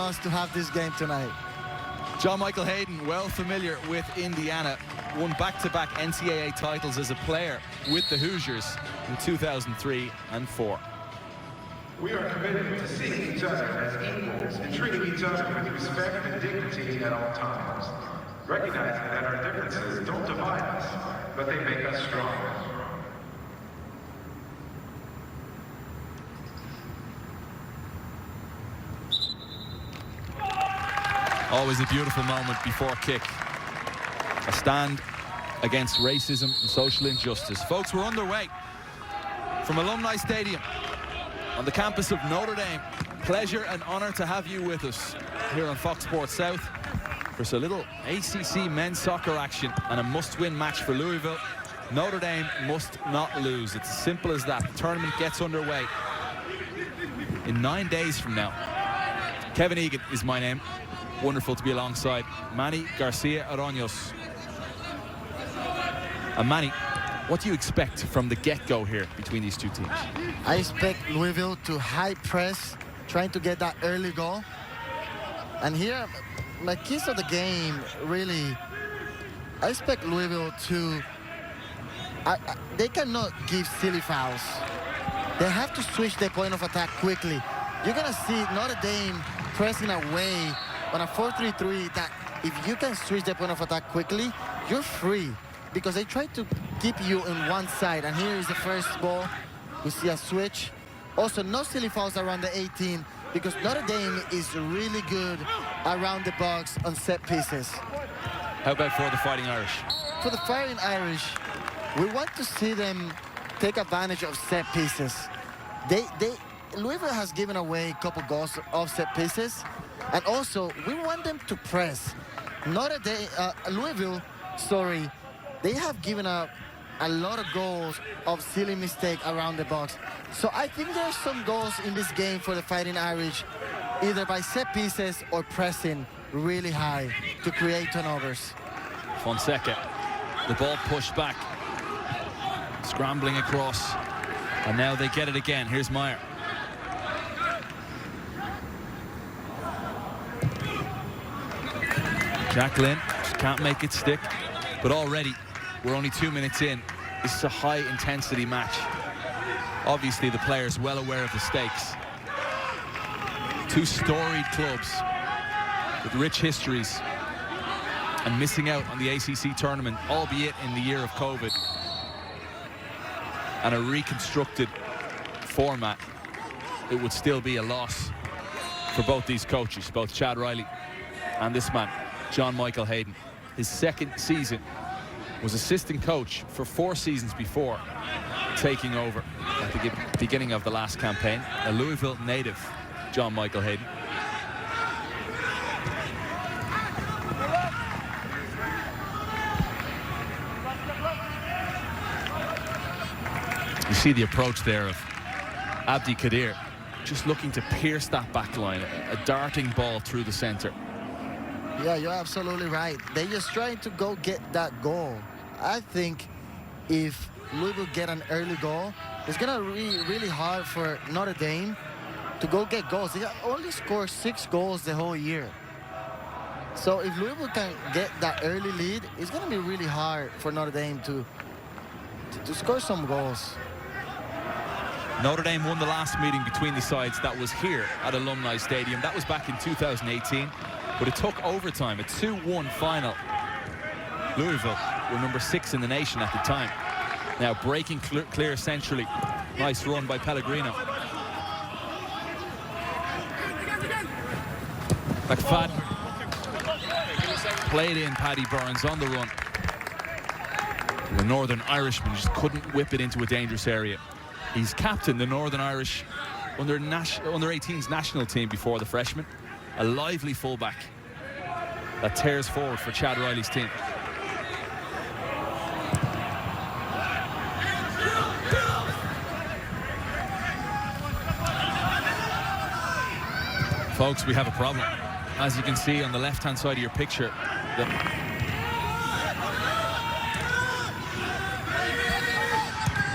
us to have this game tonight. John Michael Hayden, well familiar with Indiana, won back-to-back NCAA titles as a player with the Hoosiers in 2003 and 4. We are committed to seeing each other as equals and treating each other with respect and dignity at all times, recognizing that our differences don't divide us, but they make us stronger. Always a beautiful moment before kick. A stand against racism and social injustice. Folks, we're underway from Alumni Stadium on the campus of Notre Dame. Pleasure and honor to have you with us here on Fox Sports South. There's a little ACC men's soccer action and a must-win match for Louisville. Notre Dame must not lose. It's as simple as that. The tournament gets underway in 9 days from now. Kevin Egan is my name. Wonderful to be alongside Manny Garcia Araños. And Manny, what do you expect from the get-go here between these two teams? I expect Louisville to high press, trying to get that early goal. And here, my keys of the game, really, I expect Louisville to... they cannot give silly fouls. They have to switch their point of attack quickly. You're going to see Notre Dame pressing away on a 4-3-3 that if you can switch the point of attack quickly, you're free because they try to keep you on one side. And here is the first ball. We see a switch. Also, no silly fouls around the 18 because Notre Dame is really good around the box on set pieces. How about for the Fighting Irish? For the Fighting Irish, we want to see them take advantage of set pieces. Louisville has given away a couple goals off set pieces. And also, we want them to press. Louisville, they have given up a lot of goals of silly mistake around the box. So I think there's some goals in this game for the Fighting Irish, either by set pieces or pressing really high to create turnovers. Fonseca, the ball pushed back, scrambling across, and now they get it again. Here's Meyer. Jacqueline just can't make it stick, but already we're only 2 minutes in. This is a high-intensity match. Obviously, the players well aware of the stakes. Two storied clubs with rich histories and missing out on the ACC tournament, albeit in the year of COVID, and a reconstructed format. It would still be a loss for both these coaches, both Chad Riley and this man, John Michael Hayden. His second season, was assistant coach for 4 seasons before taking over at the beginning of the last campaign. A Louisville native, John Michael Hayden. You see the approach there of Abdi Kadir, just looking to pierce that back line, a darting ball through the center. Yeah, you're absolutely right. They're just trying to go get that goal. I think if Louisville get an early goal, it's going to be really hard for Notre Dame to go get goals. They only scored 6 goals the whole year. So if Louisville can get that early lead, it's going to be really hard for Notre Dame to score some goals. Notre Dame won the last meeting between the sides. That was here at Alumni Stadium. That was back in 2018. But it took overtime, a 2-1 final. Louisville were number 6 in the nation at the time. Now breaking clear centrally. Nice run by Pellegrino. McFadden played in Paddy Burns on the run. The Northern Irishman just couldn't whip it into a dangerous area. He's captained the Northern Irish under 18s national team before the freshman. A lively fullback that tears forward for Chad Riley's team. Folks, we have a problem. As you can see on the left-hand side of your picture,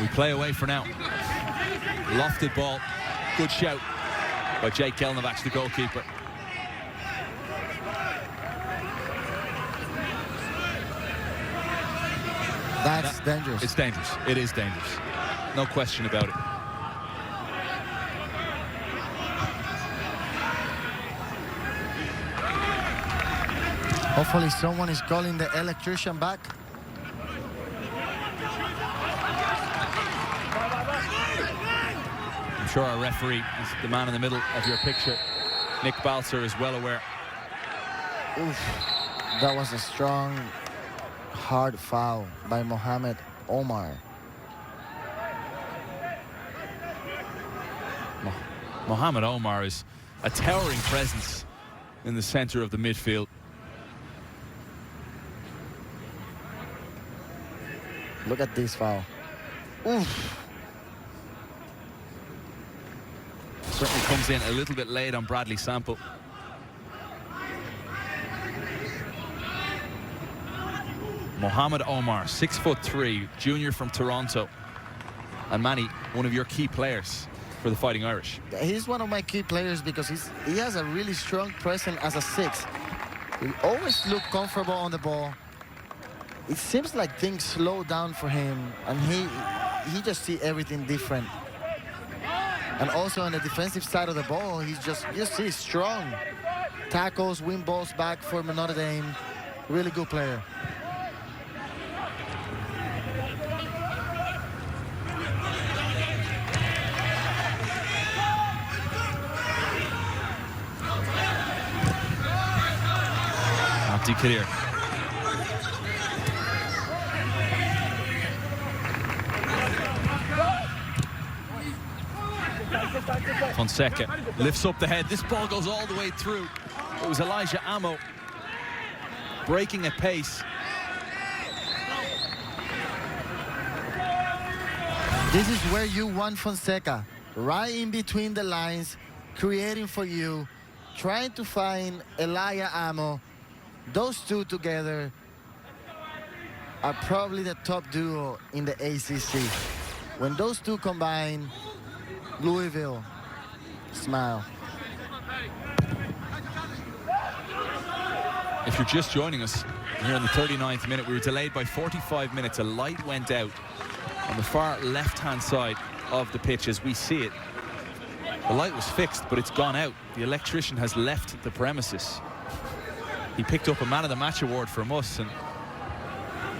we play away for now. Lofted ball. Good shout by Jake Gelnovac, the goalkeeper. That's dangerous. It's dangerous. It is dangerous. No question about it. Hopefully someone is calling the electrician back. I'm sure our referee is the man in the middle of your picture. Nick Balser is well aware. Oof, that was a strong, hard foul by Mohamed Omar. Mohamed Omar is a towering presence in the center of the midfield. Look at this foul. Oof. Certainly comes in a little bit late on Bradley Sample. Mohamed Omar, 6'3", junior from Toronto. And Manny, one of your key players for the Fighting Irish. He's one of my key players because he has a really strong presence as a 6. He always looks comfortable on the ball. It seems like things slow down for him, and he just see everything different. And also on the defensive side of the ball, he's just, you see, strong. Tackles, win balls back for Notre Dame. Really good player. Abdi Kadir. Fonseca lifts up the head. This ball goes all the way through. It was Elijah Amo breaking at pace. This is where you want Fonseca, right in between the lines, creating for you, trying to find Elijah Amo. Those two together are probably the top duo in the ACC. When those two combine, Louisville, smile. If you're just joining us here in the 39th minute, we were delayed by 45 minutes. A light went out on the far left-hand side of the pitch as we see it. The light was fixed, but it's gone out. The electrician has left the premises. He picked up a Man of the Match award from us, and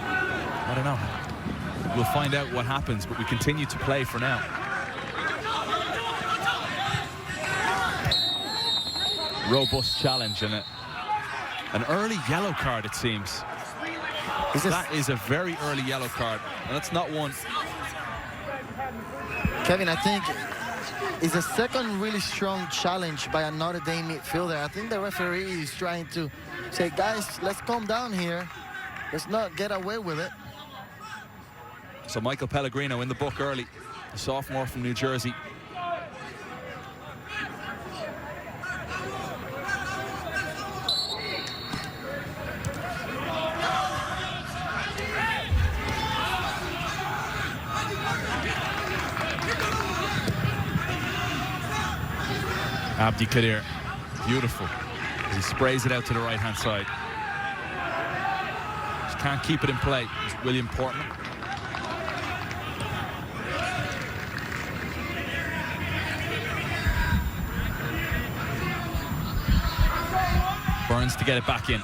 I don't know. We'll find out what happens, but we continue to play for now. Robust challenge and an early yellow card, it seems. That is a very early yellow card, and that's not one. Kevin, I think it's a second really strong challenge by a Notre Dame midfielder. I think the referee is trying to say, guys, let's calm down here. Let's not get away with it. So Michael Pellegrino in the book early, a sophomore from New Jersey. Abdi Kadir, beautiful. He sprays it out to the right-hand side. Just can't keep it in play. It's William Portman. Burns to get it back in.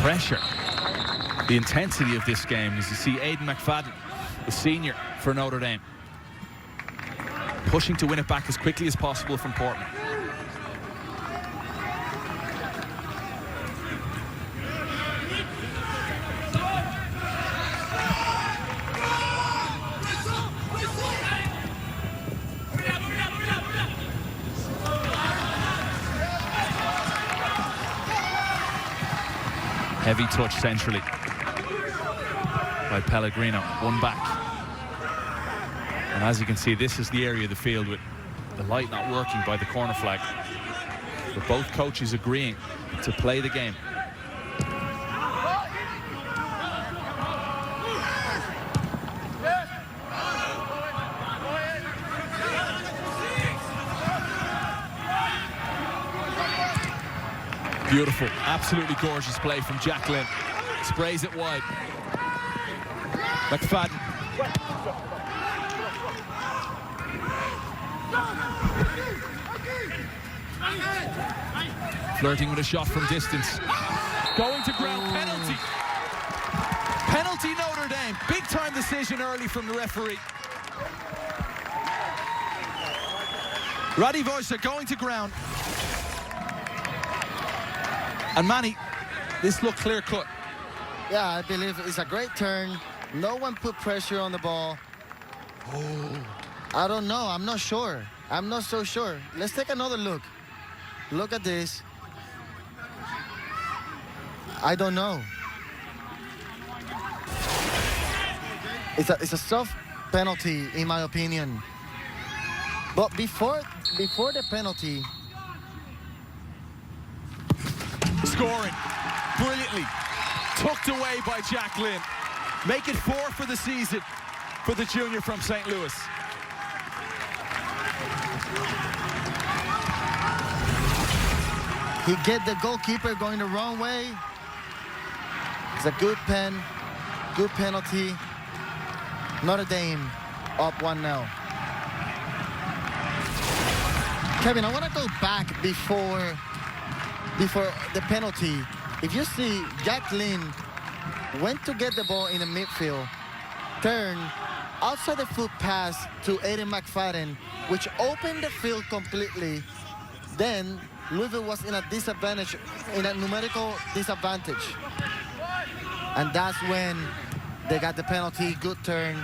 Pressure, the intensity of this game, as you see Aidan McFadden, the senior for Notre Dame, pushing to win it back as quickly as possible from Portman. Heavy touch centrally by Pellegrino, one back. And as you can see, this is the area of the field with the light not working by the corner flag. But both coaches agreeing to play the game. Beautiful, absolutely gorgeous play from Jacqueline. Sprays it wide. McFadden. Flirting with a shot from distance. Going to ground, penalty. Penalty Notre Dame. Big time decision early from the referee. Radivosa going to ground. And Manny, this looked clear cut. Yeah, I believe it's a great turn. No one put pressure on the ball. I don't know. I'm not sure. I'm not so sure. Let's take another look. Look at this. I don't know. It's a soft penalty, in my opinion. But before the penalty, scoring brilliantly, tucked away by Jacqueline. Make it 4 for the season for the junior from St. Louis. he get the goalkeeper going the wrong way. It's a good penalty. Notre Dame up 1-0. Kevin, I want to go back before the penalty. If you see, Jacqueline went to get the ball in the midfield, turned outside the foot pass to Aiden McFadden, which opened the field completely. Then Louisville was in a disadvantage, in a numerical disadvantage. And that's when they got the penalty. Good turn.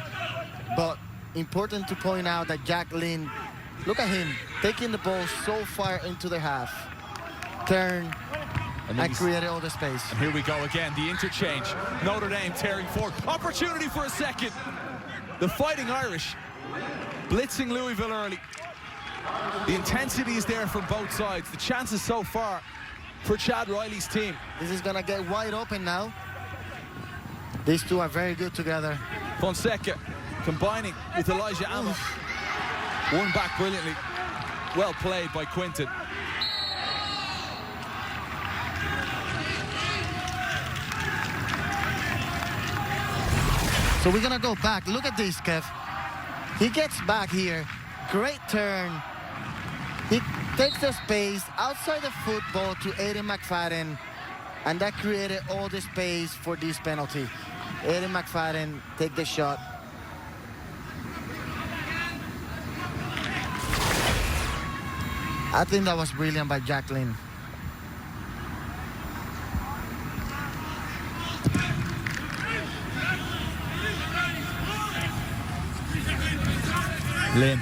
But important to point out that Jacqueline, look at him, taking the ball so far into the half. Turn and created all the space. And here we go again, the interchange. Notre Dame tearing forward. Opportunity for a second. The Fighting Irish blitzing Louisville early. The intensity is there from both sides. The chances so far for Chad Riley's team. This is gonna get wide open now. These two are very good together. Fonseca combining with Elijah Allen. Won back brilliantly. Well played by Quinton. So we're gonna go back. Look at this, Kev. He gets back here. Great turn. He takes the space outside the football to Aiden McFadden, and that created all the space for this penalty. Aiden McFadden take the shot. I think that was brilliant by Jacqueline. Lynn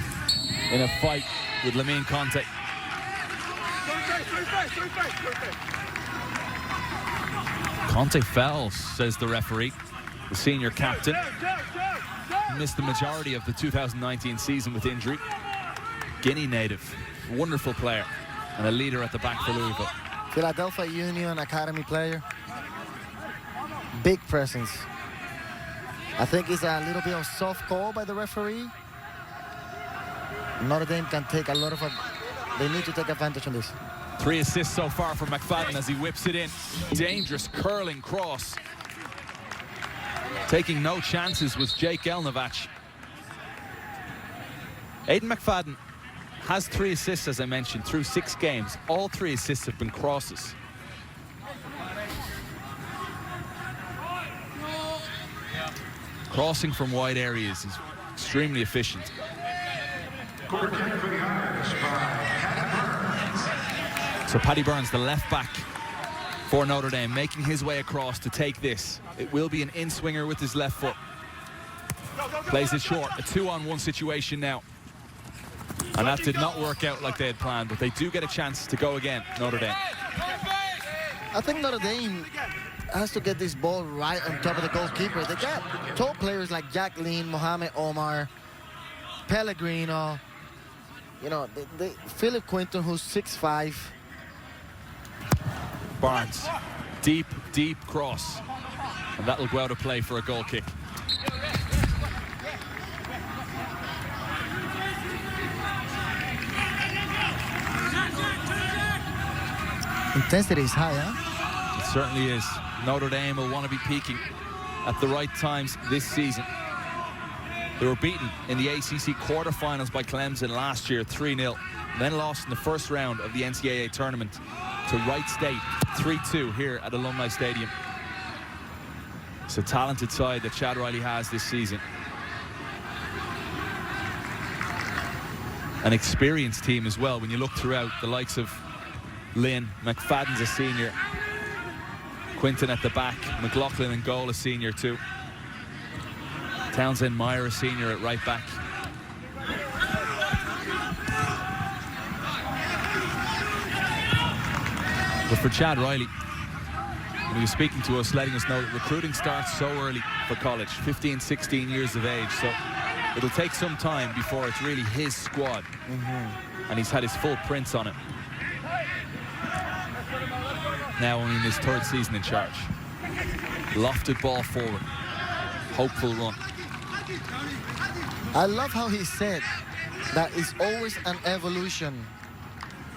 in a fight with Lamine Conte. Conte fouls, says the referee, the senior captain. Missed the majority of the 2019 season with injury. Guinea native, wonderful player, and a leader at the back for Louisville. Philadelphia Union Academy player. Big presence. I think it's a little bit of soft call by the referee. Notre Dame can take a lot of... They need to take advantage of this. 3 assists so far for McFadden as he whips it in. Dangerous curling cross. Taking no chances was Jake Elnavach. Aiden McFadden has 3 assists, as I mentioned, through 6 games. All 3 assists have been crosses. Crossing from wide areas is extremely efficient. So Paddy Burns, the left back for Notre Dame, making his way across to take this. It will be an in-swinger with his left foot. Plays it short, a 2-on-1 situation now. And that did not work out like they had planned, but they do get a chance to go again, Notre Dame. I think Notre Dame has to get this ball right on top of the goalkeeper. They got top players like Jacqueline, Mohamed Omar, Pellegrino, you know, Philip Quinton, who's 6'5". Barnes, deep cross. And that'll go out of play for a goal kick. Intensity is high, huh? It certainly is. Notre Dame will want to be peaking at the right times this season. They were beaten in the ACC quarterfinals by Clemson last year, 3-0. Then lost in the first round of the NCAA tournament to Wright State, 3-2 here at Alumni Stadium. It's a talented side that Chad Riley has this season. An experienced team as well when you look throughout, the likes of Lynn, McFadden's a senior, Quinton at the back, McLaughlin and goal a senior too. Townsend Meyer a senior at right back. But for Chad Riley, when he was speaking to us, letting us know that recruiting starts so early for college, 15, 16 years of age. So it'll take some time before it's really his squad. And he's had his full prints on it. Now only in his third season in charge. Lofted ball forward. Hopeful run. I love how he said that it's always an evolution.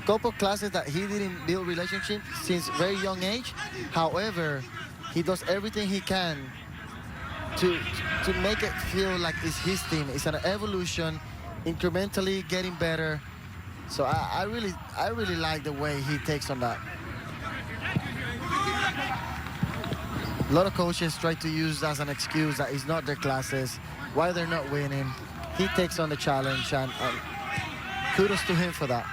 Couple classes that he didn't build relationships since very young age. However, he does everything he can to make it feel like it's his team. It's an evolution, incrementally getting better. So I really like the way he takes on that. A lot of coaches try to use as an excuse that it's not their classes, why they're not winning. He takes on the challenge, and kudos to him for that.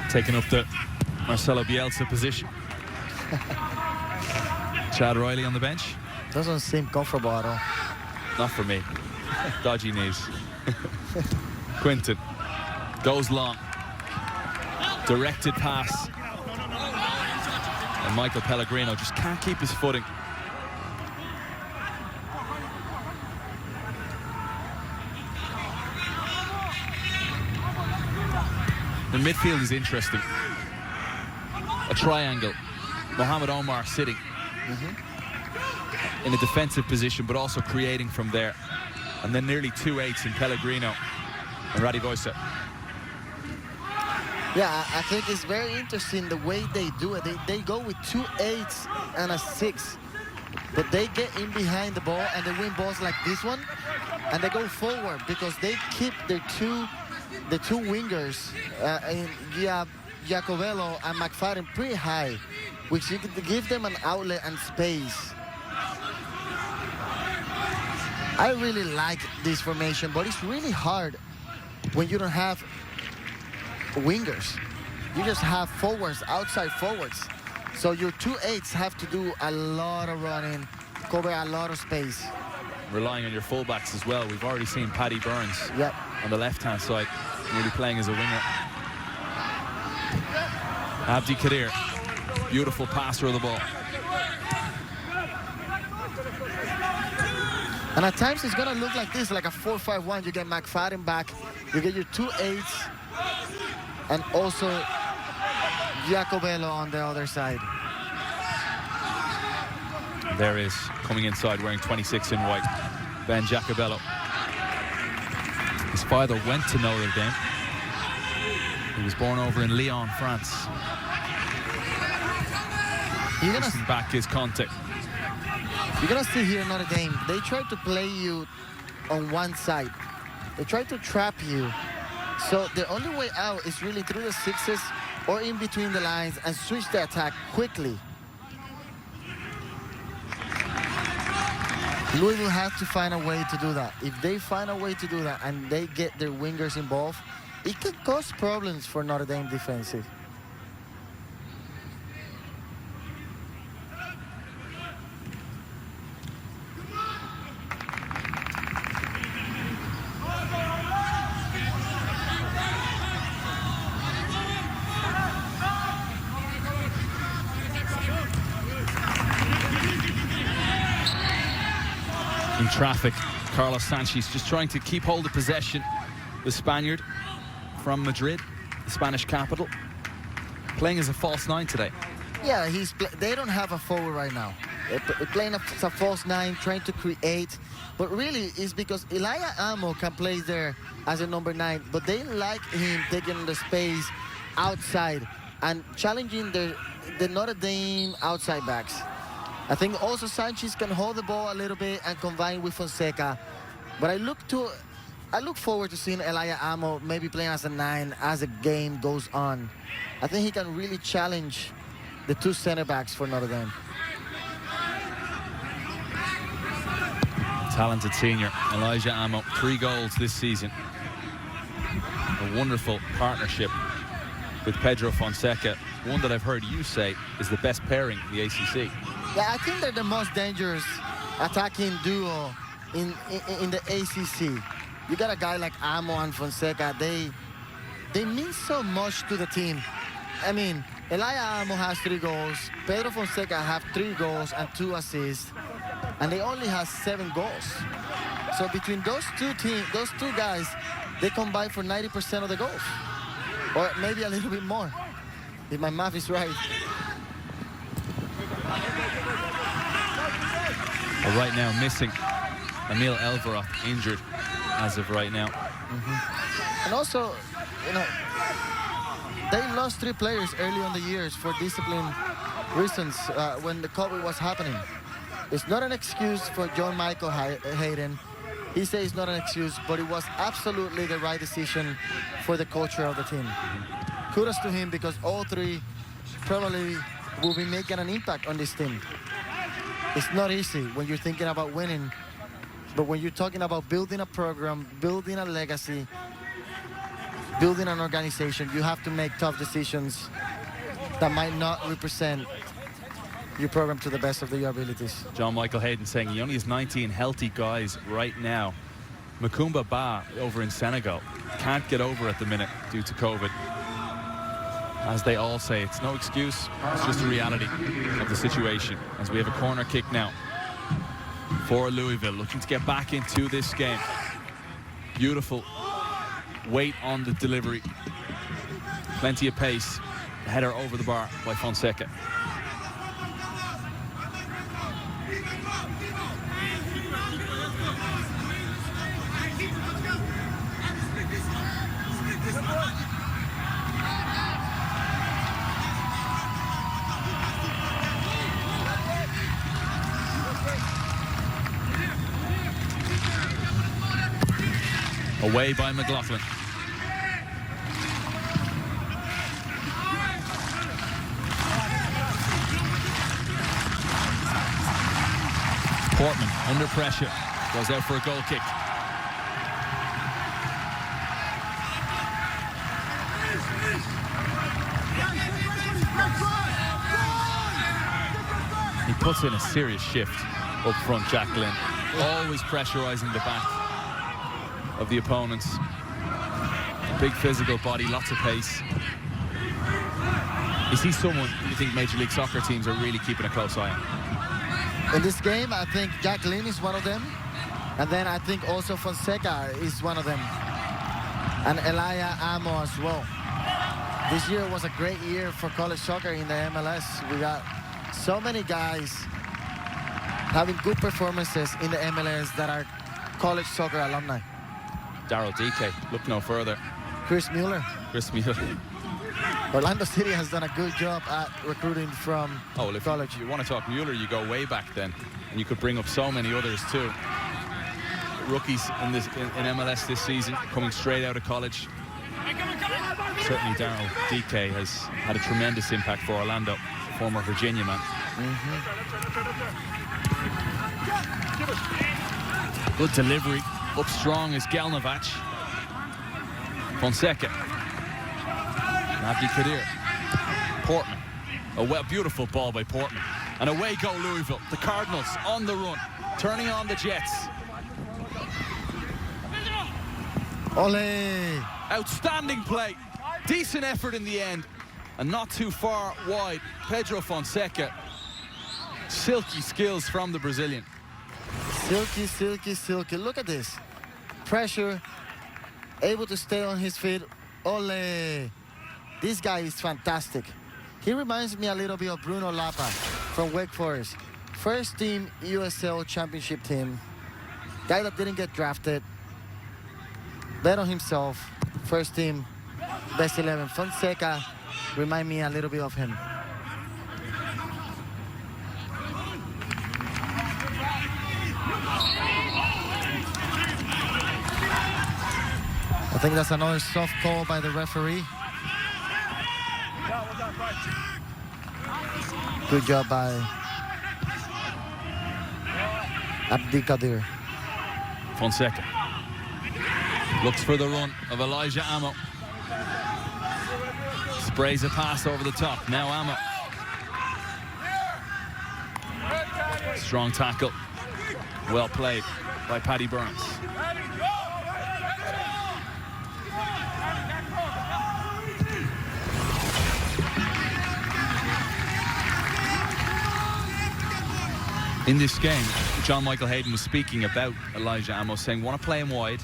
Taking up the Marcelo Bielsa position. Chad Riley on the bench. Doesn't seem comfortable at all. Not for me. Dodgy knees. Quinton goes long. Directed pass. And Michael Pellegrino just can't keep his footing. The midfield is interesting. A triangle. Mohamed Omar sitting in a defensive position, but also creating from there. And then nearly 2-8s in Pellegrino and Radivosa. Yeah, I think it's very interesting the way they do it. They go with 2 8s and a 6. But they get in behind the ball and they win balls like this one. And they go forward because they keep the two wingers, Giacobello and McFadden, pretty high, which you can give them an outlet and space. I really like this formation, but it's really hard when you don't have wingers. You just have forwards, outside forwards. So your 2 8s have to do a lot of running, cover a lot of space. Relying on your fullbacks as well. We've already seen Paddy Burns on the left-hand side, really playing as a winger. Abdi Kadir, beautiful passer of the ball. And at times it's gonna look like this, like a 4-5-1. You get McFadden back, you get your 2 8s, and also Giacobello on the other side. There is, coming inside wearing 26 in white, Ben Giacobello. His father went to Notre Dame. He was born over in Lyon, France. Listen back his contact. You're gonna see here in Notre Dame, they try to play you on one side. They try to trap you. So the only way out is really through the 6s or in between the lines and switch the attack quickly. Louisville has to find a way to do that. If they find a way to do that and they get their wingers involved, it can cause problems for Notre Dame defensive. In traffic, Carlos Sanchez just trying to keep hold of possession. The Spaniard from Madrid, the Spanish capital, playing as a false 9 today. Yeah, they don't have a forward right now. playing as a false nine, trying to create. But really, it's because Elijah Amo can play there as a number 9, but they like him taking the space outside and challenging the Notre Dame outside backs. I think also Sanchez can hold the ball a little bit and combine with Fonseca. But I look forward to seeing Elijah Amo maybe playing as a 9 as the game goes on. I think he can really challenge the 2 center backs for Notre Dame. Talented senior, Elijah Amo, 3 goals this season. A wonderful partnership with Pedro Fonseca, one that I've heard you say is the best pairing in the ACC. Yeah, I think they're the most dangerous attacking duo in the ACC. You got a guy like Amo and Fonseca. They mean so much to the team. I mean, Elijah Amo has 3 goals. Pedro Fonseca have 3 goals and 2 assists. And they only have 7 goals. So between those two guys, they combine for 90% of the goals. Or maybe a little bit more, if my math is right. Well, right now, missing Emil Elveroth, injured as of right now. And also, you know, they lost 3 players early on the years for discipline reasons when the COVID was happening. It's not an excuse for John Michael Hayden. He says it's not an excuse, but it was absolutely the right decision for the culture of the team. Kudos to him, because all 3 probably will be making an impact on this team. It's not easy when you're thinking about winning, but when you're talking about building a program, building a legacy, building an organization, you have to make tough decisions that might not represent your program to the best of your abilities. John Michael Hayden saying he only has 19 healthy guys right now. Makumba Ba over in Senegal can't get over at the minute due to COVID. As they all say, it's no excuse, it's just a reality of the situation. As we have a corner kick now for Louisville, looking to get back into this game. Beautiful weight on the delivery. Plenty of pace. The header over the bar by Fonseca. Away by McLaughlin. Portman under pressure, goes out for a goal kick. He puts in a serious shift up front, Jack Glynn. Always pressurizing the back of the opponents. Big physical body, lots of pace. Is he someone you think Major League Soccer teams are really keeping a close eye on? In this game, I think Jack Glynn is one of them. And then I think also Fonseca is one of them. And Elijah Amo as well. This year was a great year for college soccer in the MLS. We got so many guys having good performances in the MLS that are college soccer alumni. Daryl DK, look no further. Chris Mueller. Orlando City has done a good job at recruiting from college. If you want to talk Mueller, you go way back then. And you could bring up so many others too. Rookies in MLS this season, coming straight out of college. Certainly Daryl DK has had a tremendous impact for Orlando, former Virginia man. Good delivery. Up strong is Gelnovac. Fonseca. Abdi Kadir. Portman. A beautiful ball by Portman. And away go Louisville. The Cardinals on the run. Turning on the Jets. Ole! Outstanding play. Decent effort in the end. And not too far wide. Pedro Fonseca. Silky skills from the Brazilian. Silky, silky, silky. Look at this. Pressure, able to stay on his feet. Ole! This guy is fantastic. He reminds me a little bit of Bruno Lapa from Wake Forest. first team USL championship team. Guy that didn't get drafted. Bet on himself. First team, best 11. Fonseca remind me a little bit of him. I think that's another soft call by the referee. Good job by Abdikadir. Fonseca looks for the run of Elijah Amo. Sprays a pass over the top. Now Amo. Strong tackle. Well played by Paddy Burns. In this game, John Michael Hayden was speaking about Elijah Amo, saying, want to play him wide.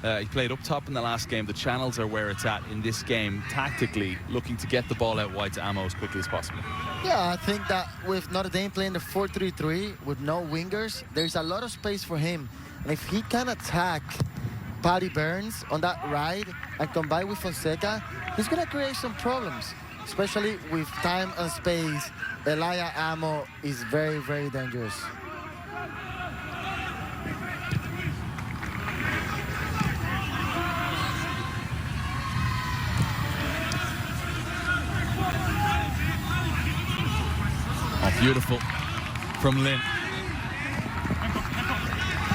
He played up top in the last game. The channels are where it's at in this game. Tactically, looking to get the ball out wide to Amo as quickly as possible. Yeah, I think that with Notre Dame playing the 4-3-3 with no wingers, there's a lot of space for him. And if he can attack Paddy Burns on that ride and combine with Fonseca, he's going to create some problems, especially with time and space. Elijah Amo is very, very dangerous. Oh, beautiful from Lynn.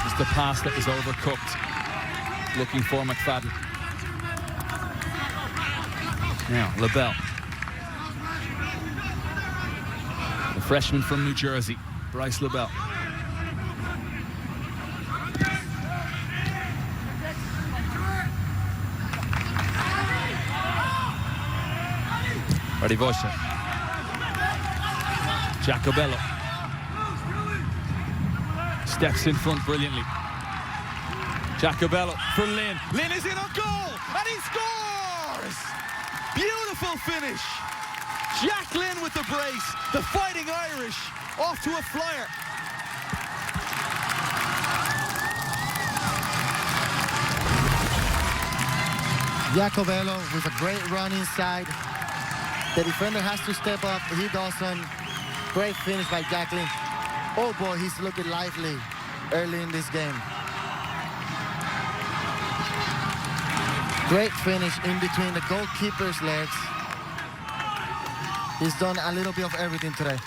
Just a pass that was overcooked. Looking for McFadden. Now, LaBelle. The freshman from New Jersey, Bryce LaBelle. Ready, Voice. Jacobello steps in front brilliantly. Jacobello for Lynn. Lynn is in on goal, and he scores! Beautiful finish. Jack Lynn with the brace. The Fighting Irish off to a flyer. Jacobello with a great run inside. The defender has to step up. He doesn't. Great finish by Jack Lynn. Oh boy, he's looking lively early in this game. Great finish in between the goalkeeper's legs. He's done a little bit of everything today.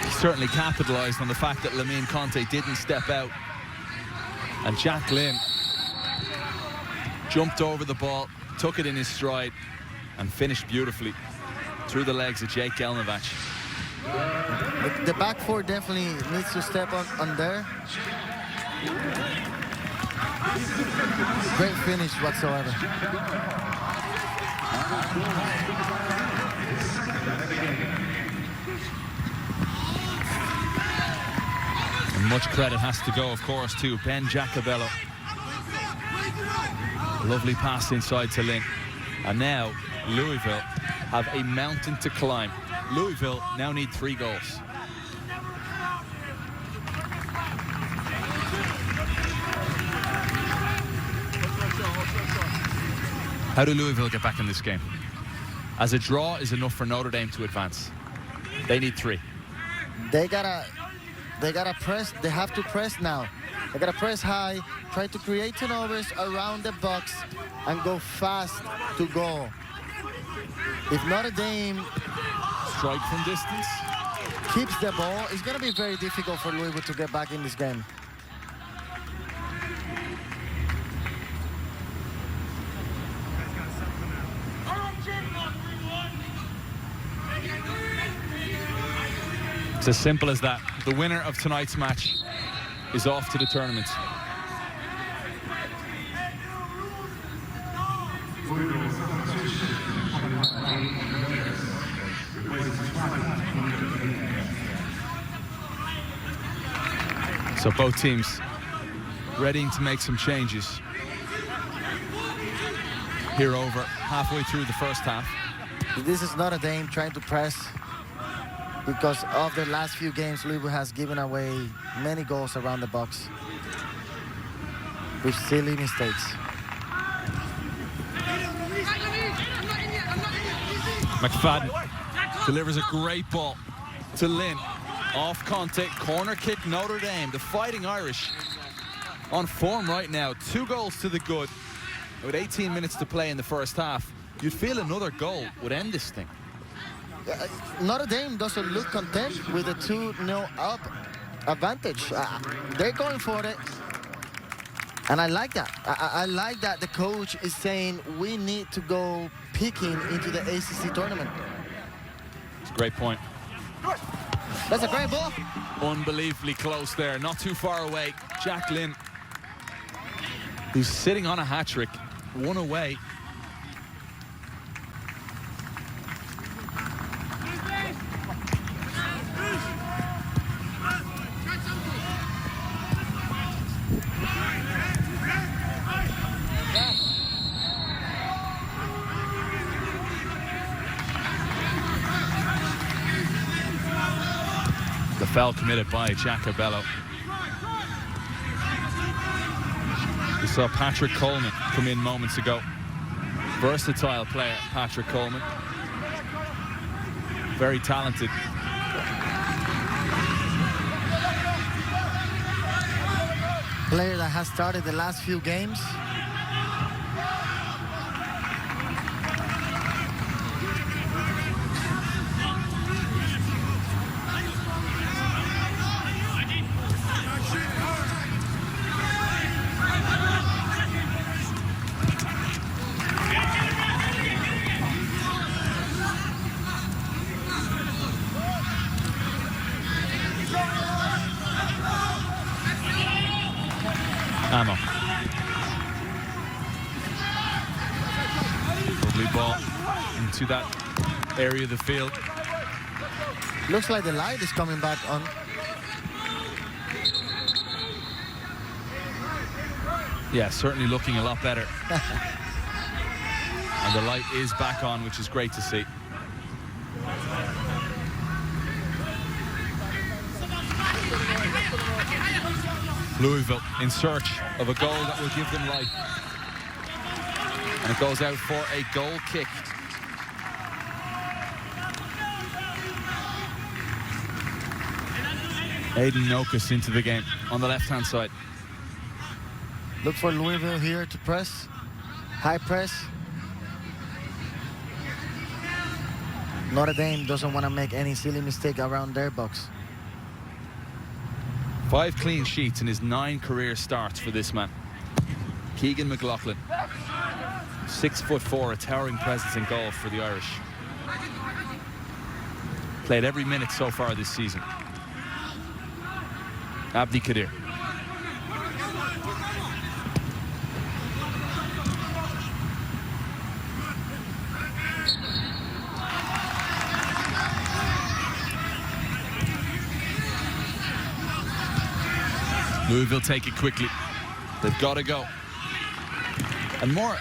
He certainly capitalized on the fact that Lamine Conte didn't step out. And Jack Lynn jumped over the ball, took it in his stride, and finished beautifully through the legs of Jake Elnavach. The back four definitely needs to step on there. Great finish whatsoever. And much credit has to go, of course, to Ben Jacobello. Lovely pass inside to Lynn. And now Louisville have a mountain to climb. Louisville now need 3 goals. How do Louisville get back in this game? As a draw is enough for Notre Dame to advance. They need 3. They gotta press. They have to press now. They gotta press high, try to create turnovers around the box, and go fast to goal. If Notre Dame strike from distance keeps the ball, it's gonna be very difficult for Louisville to get back in this game. It's as simple as that. The winner of tonight's match is off to the tournament. So both teams readying to make some changes here over halfway through the first half. This is Notre Dame trying to press because of the last few games, Louisville has given away many goals around the box with silly mistakes. McFadden delivers a great ball to Lynn. Off contact, corner kick, Notre Dame. The Fighting Irish on form right now. 2 goals to the good. With 18 minutes to play in the first half, you'd feel another goal would end this thing. Notre Dame doesn't look content with a 2-0 up advantage. They're going for it. And I like that. I like that the coach is saying we need to go peaking into the ACC tournament. It's a great point. That's a great ball. Unbelievably close there, not too far away. Jack Lynn, who's sitting on a hat-trick, 1 away. The foul committed by Jacobello. We saw Patrick Coleman come in moments ago. Versatile player, Patrick Coleman. Very talented. Player that has started the last few games. Ammo. Lovely ball into that area of the field. Looks like the light is coming back on. Yeah, certainly looking a lot better. And the light is back on, which is great to see. Louisville in search of a goal that will give them life. And it goes out for a goal kick. Aiden Nokus into the game on the left-hand side. Look for Louisville here to press. High press. Notre Dame doesn't want to make any silly mistake around their box. 5 clean sheets in his 9 career starts for this man. Keegan McLaughlin, 6'4", a towering presence in goal for the Irish. Played every minute so far this season. Abdi Kadir. Louisville take it quickly. They've got to go. And more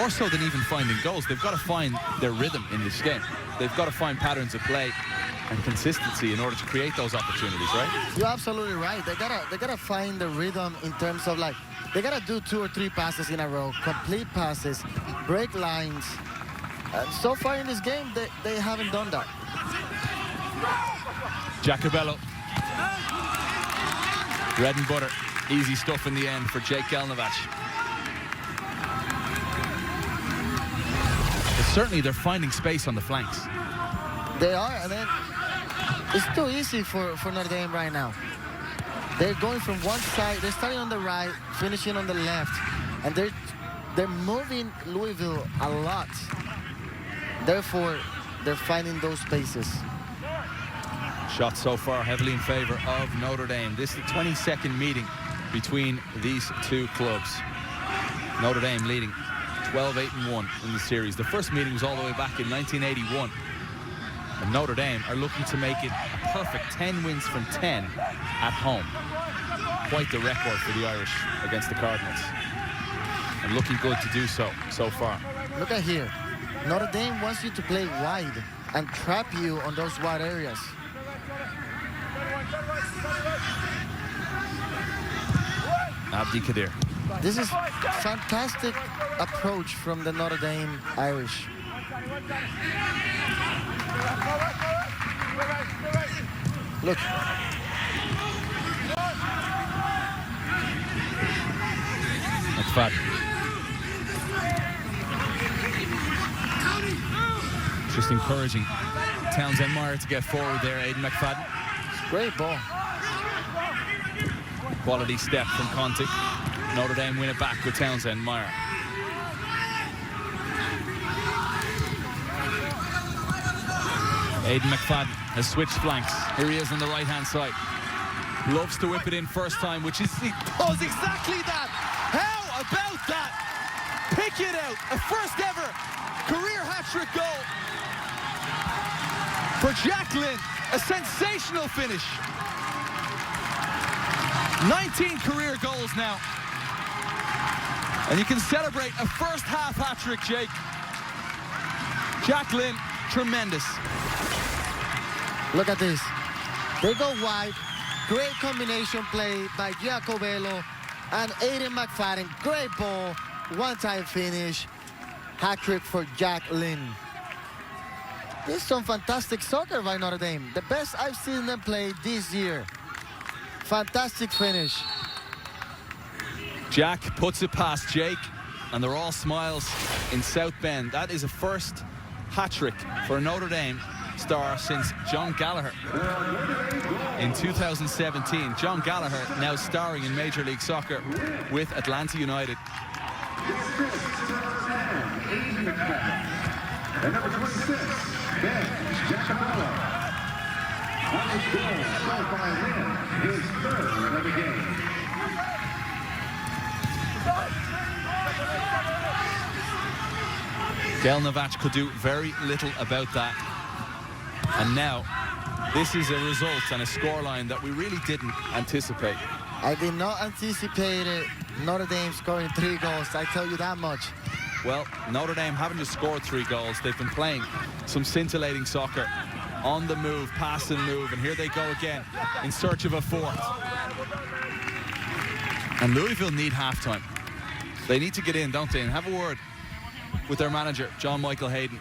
so than even finding goals, they've got to find their rhythm in this game. They've got to find patterns of play and consistency in order to create those opportunities, right? You're absolutely right. They gotta find the rhythm in terms of, like, they gotta do 2 or 3 passes in a row, complete passes, break lines. So far in this game, they haven't done that. Jacobello. Bread and butter. Easy stuff in the end for Jake Gelnevach. But certainly they're finding space on the flanks. They are, and then it's too easy for Notre Dame right now. They're going from one side, they're starting on the right, finishing on the left, and they're moving Louisville a lot. Therefore, they're finding those spaces. Shot so far heavily in favor of Notre Dame. This is the 22nd meeting between these two clubs. Notre Dame leading 12-8-1 in the series. The first meeting was all the way back in 1981. And Notre Dame are looking to make it a perfect 10 wins from 10 at home. Quite the record for the Irish against the Cardinals. And looking good to do so far. Look at here. Notre Dame wants you to play wide and trap you on those wide areas. Abdi Kadir. This is fantastic approach from the Notre Dame Irish. Look. McFadden. Just encouraging Townsend Meyer to get forward there, Aidan McFadden. Great ball. Quality step from Conti. Notre Dame win it back with Townsend Meyer. Aidan McFadden has switched flanks. Here he is on the right-hand side. Loves to whip it in first time, which is, he does exactly that. How about that? Pick it out. A first ever career hat-trick goal for Jack Lynn. A sensational finish. 19 career goals now. And you can celebrate a first half hat-trick, Jake. Jack Lynn, tremendous. Look at this. They go wide. Great combination play by Giacobello and Aidan McFadden. Great ball. One-time finish. Hat-trick for Jack Lynn. This is some fantastic soccer by Notre Dame. The best I've seen them play this year. Fantastic finish. Jack puts it past Jake, and they're all smiles in South Bend. That is a first hat-trick for a Notre Dame star since John Gallagher in 2017. John Gallagher now starring in Major League Soccer with Atlanta United. And number 26, Ben Giacobello. On his goal, scored by Lynn, his third of the game. Del Navac could do very little about that. And now, this is a result and a scoreline that we really didn't anticipate. I did not anticipate it. Notre Dame scoring 3 goals. I tell you that much. Well, Notre Dame haven't just scored 3 goals. They've been playing some scintillating soccer. On the move, pass and move, and here they go again in search of a 4th. And Louisville need halftime. They need to get in, don't they, and have a word with their manager, John Michael Hayden,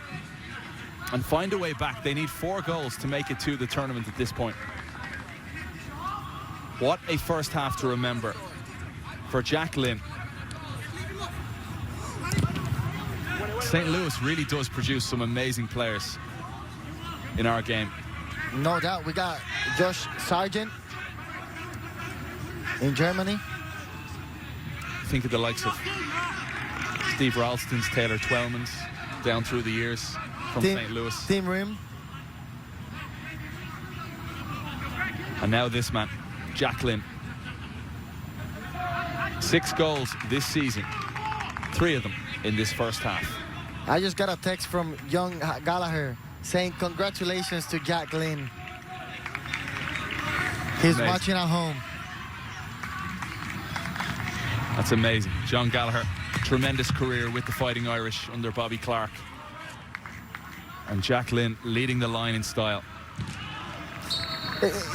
and find a way back. They need 4 goals to make it to the tournament at this point. What a first half to remember for Jack Lynn. St. Louis really does produce some amazing players in our game. No doubt. We got Josh Sargent in Germany. Think of the likes of Steve Ralston's, Taylor Twellman's, down through the years from St. Louis. Tim Rim. And now this man, Jack Lynn. 6 goals this season, 3 of them in this first half. I just got a text from young Gallagher saying congratulations to Jack Lynn. He's Amazing. watching at home. That's amazing. John Gallagher, tremendous career with the Fighting Irish under Bobby Clark. And Jack Lynn leading the line in style.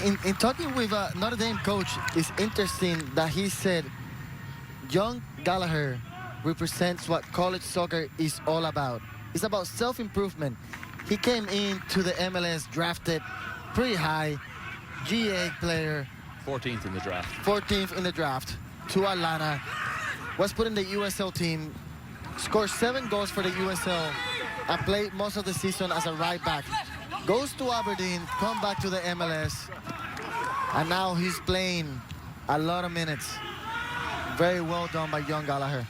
In talking with Notre Dame coach, it's interesting that he said young Gallagher represents what college soccer is all about. It's about self-improvement. He came into the MLS drafted pretty high, GA player. 14th in the draft. 14th in the draft to Atlanta. Was put in the USL team, scored 7 goals for the USL, and played most of the season as a right back. Goes to Aberdeen, come back to the MLS, and now he's playing a lot of minutes. Very well done by young Gallagher.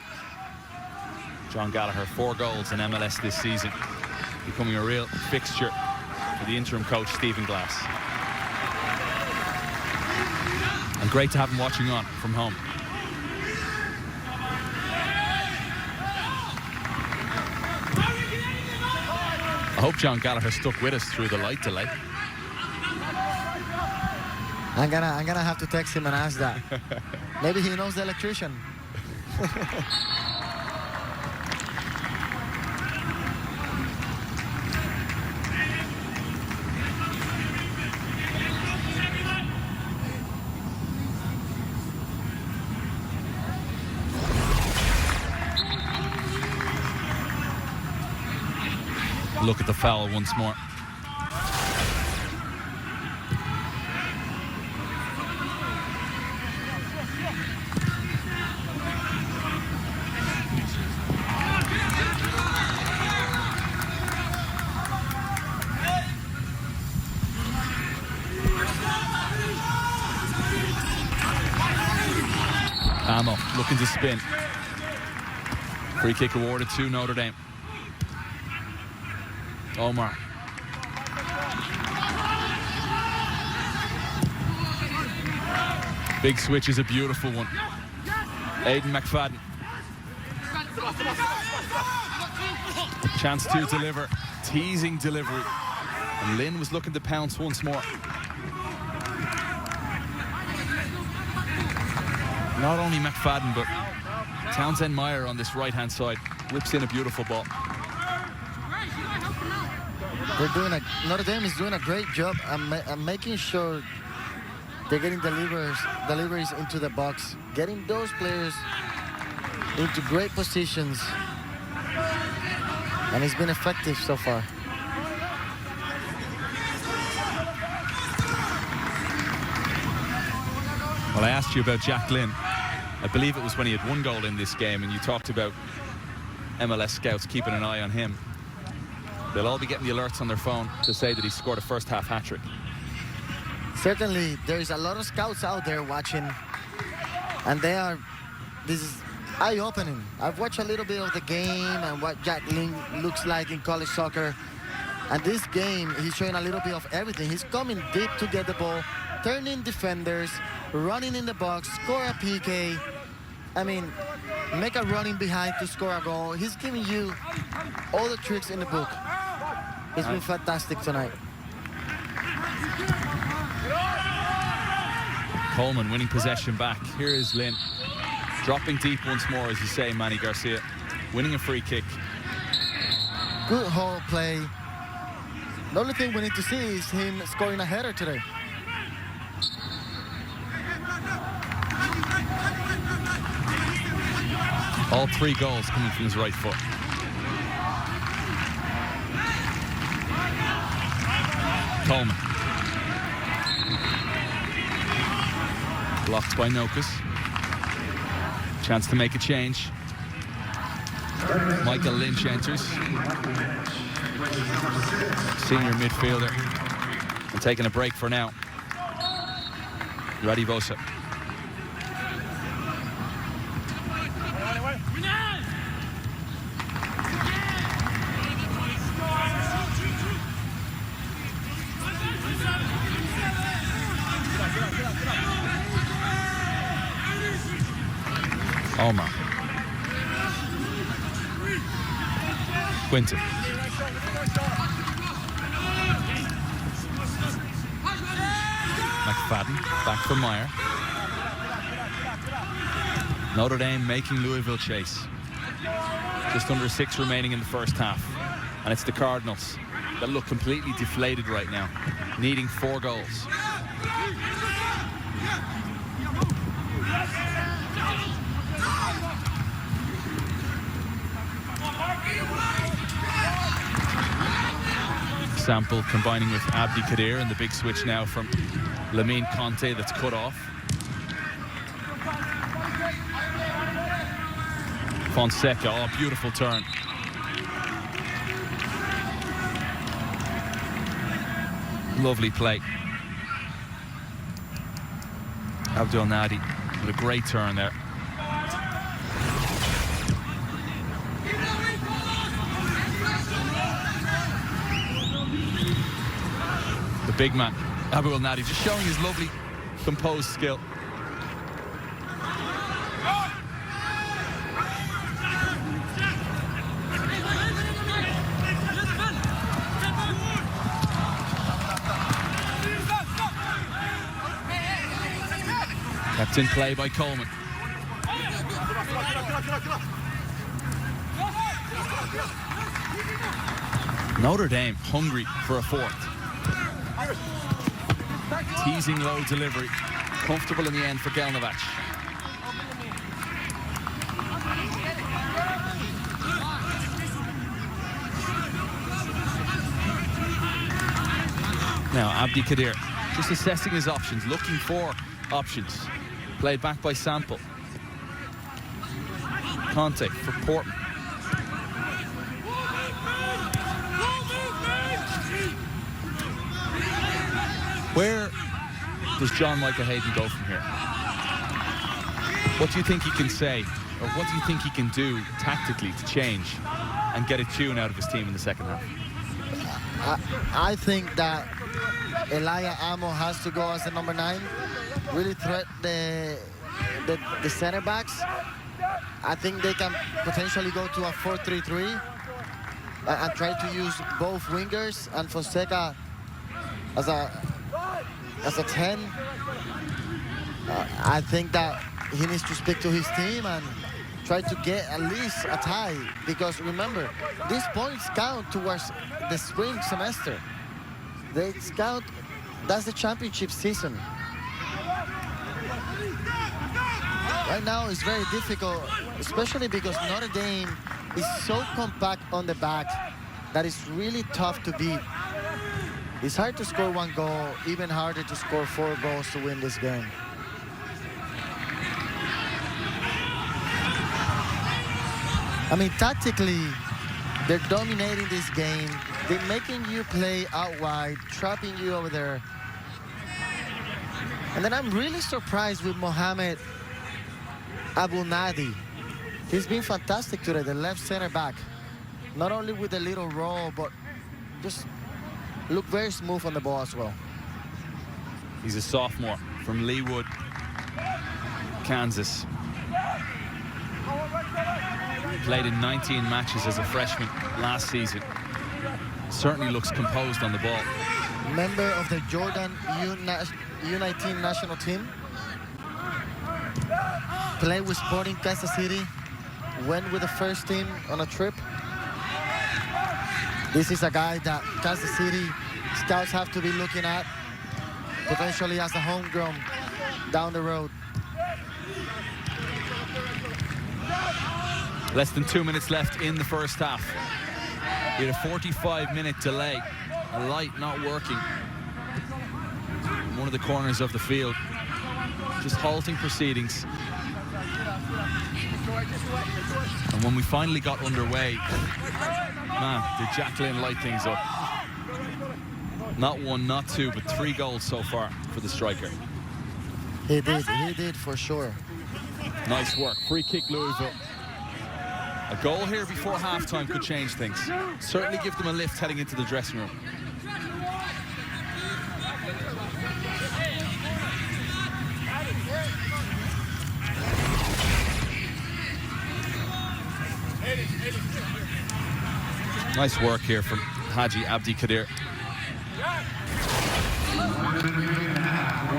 John Gallagher, 4 goals in MLS this season, becoming a real fixture for the interim coach, Stephen Glass. And great to have him watching on from home. I hope John Gallagher stuck with us through the light delay. I'm gonna have to text him and ask that. Maybe he knows the electrician. Look at the foul once more. Amo looking to spin. Free kick awarded to Notre Dame. Omar. Big switch is a beautiful one. Aidan McFadden. Chance to deliver. Teasing delivery. And Lynn was looking to pounce once more. Not only McFadden, but Townsend Meyer on this right-hand side whips in a beautiful ball. Notre Dame is doing a great job at making sure they're getting deliveries into the box, getting those players into great positions, and it's been effective so far. Well, I asked you about Jack Lynn. I believe it was when he had one goal in this game, and you talked about MLS scouts keeping an eye on him. They'll all be getting the alerts on their phone to say that he scored a first-half hat-trick. Certainly, there's a lot of scouts out there watching, and this is eye-opening. I've watched a little bit of the game and what Jack Lynn looks like in college soccer, and this game, he's showing a little bit of everything. He's coming deep to get the ball, turning defenders, running in the box, score a PK. I mean, make a running behind to score a goal. He's giving you all the tricks in the book. It's been fantastic tonight. Coleman winning possession back. Here is Lynn. Dropping deep once more, as you say, Manny Garcia. Winning a free kick. Good whole play. The only thing we need to see is him scoring a header today. All 3 goals coming from his right foot. Coleman. Blocked by Nokus. Chance to make a change. Michael Lynch enters. Senior midfielder. And taking a break for now. Radivosa. Omar. Quinton. McFadden, back for Meyer. Notre Dame making Louisville chase. Just under 6 remaining in the first half. And it's the Cardinals that look completely deflated right now, needing 4 goals. Sample combining with Abdi Kadir, and the big switch now from Lamine Conte that's cut off. Fonseca, oh, beautiful turn. Lovely play. Abdul Nadi with a great turn there. The big man, Abdul Nadi, just showing his lovely composed skill. Kept in play by Coleman. Notre Dame hungry for a 4th. Teasing low delivery. Comfortable in the end for Gelnovac. Now, Abdi Kadir just assessing his options, looking for options. Played back by Sample. Conte for Portman. Where does John Michael Hayden go from here? What do you think he can say, or what do you think he can do tactically to change and get a tune out of his team in the second half? I think that Elijah Amo has to go as the number 9, really threat the center backs. I think they can potentially go to a 4-3-3 and try to use both wingers and Fonseca as a 10. I think that he needs to speak to his team and try to get at least a tie, because remember, these points count towards the spring semester. They count, that's the championship season. Right now it's very difficult, especially because Notre Dame is so compact on the back that it's really tough to beat. It's hard to score 1 goal, even harder to score 4 goals to win this game. I mean, tactically, they're dominating this game. They're making you play out wide, trapping you over there. And then I'm really surprised with Mohamed Abu Nadi. He's been fantastic today, the left center back. Not only with a little roll, but just look very smooth on the ball as well. He's a sophomore from Leawood, Kansas. Played in 19 matches as a freshman last season. Certainly looks composed on the ball. Member of the Jordan U19 national team. Played with Sporting Kansas City. Went with the first team on a trip. This is a guy that Kansas City scouts have to be looking at, potentially as a homegrown down the road. Less than 2 minutes left in the first half. We had a 45-minute delay. A light not working in one of the corners of the field. Just halting proceedings. And when we finally got underway, man, did Jacqueline light things up. Not 1, not 2, but 3 goals so far for the striker. He did for sure. Nice work. Free kick, Louisville. A goal here before halftime could change things. Certainly give them a lift heading into the dressing room. Nice work here from Haji Abdi Kadir.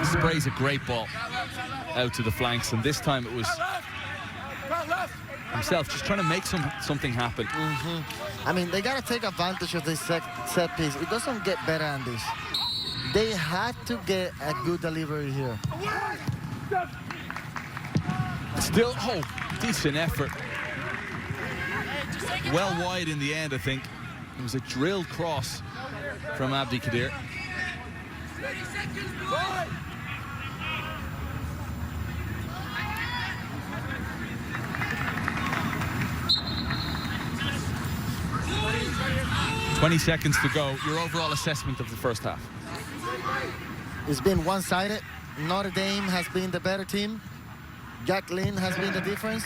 Sprays a great ball out to the flanks, and this time it was himself just trying to make something happen. I mean, they got to take advantage of this set piece. It doesn't get better than this. They had to get a good delivery here. Still, decent effort. Well wide in the end, I think. It was a drilled cross from Abdi Kadir. "20 seconds to go. Your overall assessment of the first half?" It's been one-sided. Notre Dame has been the better team. Jacqueline has been the difference.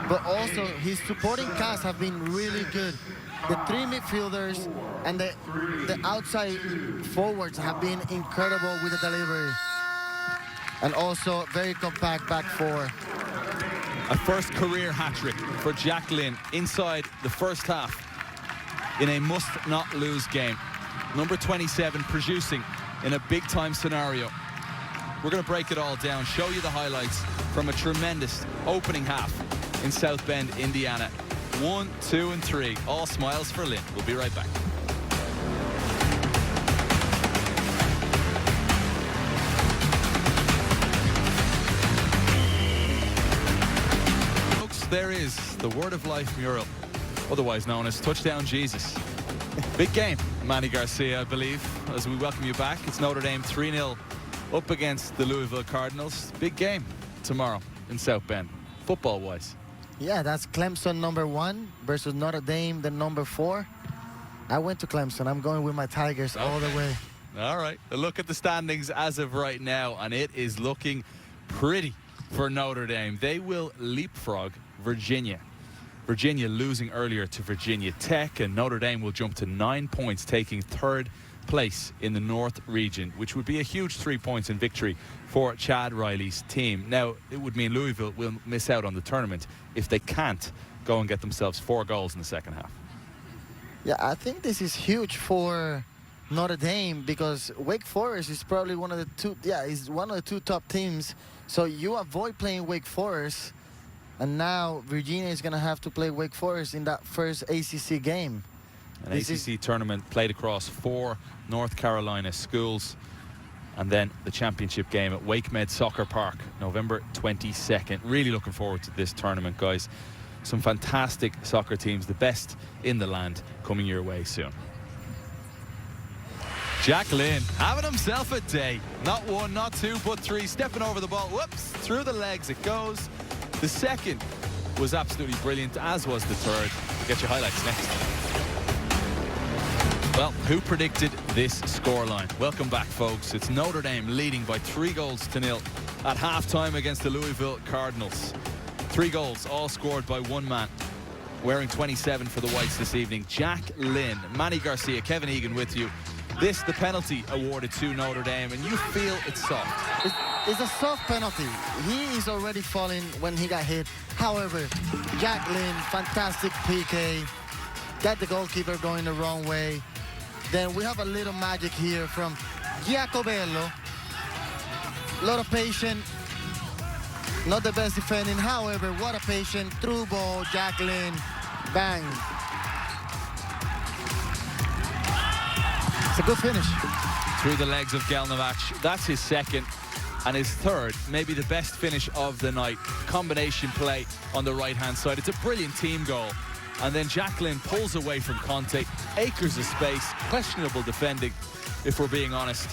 But also, his supporting cast have been really good. The 3 midfielders and the outside forwards have been incredible with the delivery. And also, very compact back 4. A first career hat-trick for Jacqueline inside the first half in a must-not-lose game. Number 27 producing in a big-time scenario. We're going to break it all down, show you the highlights from a tremendous opening half in South Bend, Indiana. 1, 2, and 3. All smiles for Lynn. We'll be right back. Folks, there is the Word of Life mural, otherwise known as Touchdown Jesus. Big game, Manny Garcia, I believe, as we welcome you back. It's Notre Dame 3-0 up against the Louisville Cardinals. Big game tomorrow in South Bend, football-wise. Yeah, that's Clemson #1 versus Notre Dame, the #4. I went to Clemson. I'm going with my Tigers all the way. All right, a look at the standings as of right now, and it is looking pretty for Notre Dame. They will leapfrog Virginia. Virginia losing earlier to Virginia Tech, and Notre Dame will jump to 9 points, taking third place in the North region, which would be a huge 3 points in victory for Chad Riley's team. Now, it would mean Louisville will miss out on the tournament if they can't go and get themselves 4 goals in the second half. Yeah, I think this is huge for Notre Dame because Wake Forest is probably one of the two, is one of the 2 top teams. So you avoid playing Wake Forest, and now Virginia is going to have to play Wake Forest in that first ACC game. An ACC tournament played across 4 North Carolina schools, and then the championship game at Wake Med Soccer Park, November 22nd. Really looking forward to this tournament, guys. Some fantastic soccer teams, the best in the land, coming your way soon. Jack Lynn having himself a day. Not 1, not 2, but 3. Stepping over the ball. Whoops, through the legs it goes. The second was absolutely brilliant, as was the third. We'll get your highlights next. Well, who predicted this scoreline? Welcome back, folks. It's Notre Dame leading by 3-0 at halftime against the Louisville Cardinals. 3 goals, all scored by one man, wearing 27 for the Whites this evening. Jack Lynn, Manny Garcia, Kevin Egan with you. This, the penalty awarded to Notre Dame, and you feel it's soft. It's a soft penalty. He is already falling when he got hit. However, Jack Lynn, fantastic PK, got the goalkeeper going the wrong way. Then we have a little magic here from Giacobello. A lot of patience. Not the best defending. However, what a patient. Through ball, Jack Lynn, bang. It's a good finish. Through the legs of Gelnavac. That's his second. And his third, maybe the best finish of the night. Combination play on the right-hand side. It's a brilliant team goal. And then Jack Lynn pulls away from Conte. Acres of space. Questionable defending, if we're being honest.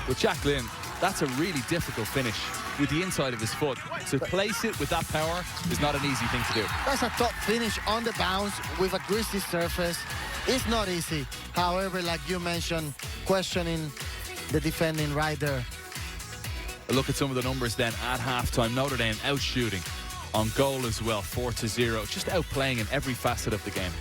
But Jack Lynn, that's a really difficult finish with the inside of his foot. To place it with that power is not an easy thing to do. That's a top finish on the bounce with a greasy surface. It's not easy. However, like you mentioned, questioning the defending right there. A look at some of the numbers then at halftime. Notre Dame out shooting on goal as well, 4-0. Just outplaying in every facet of the game.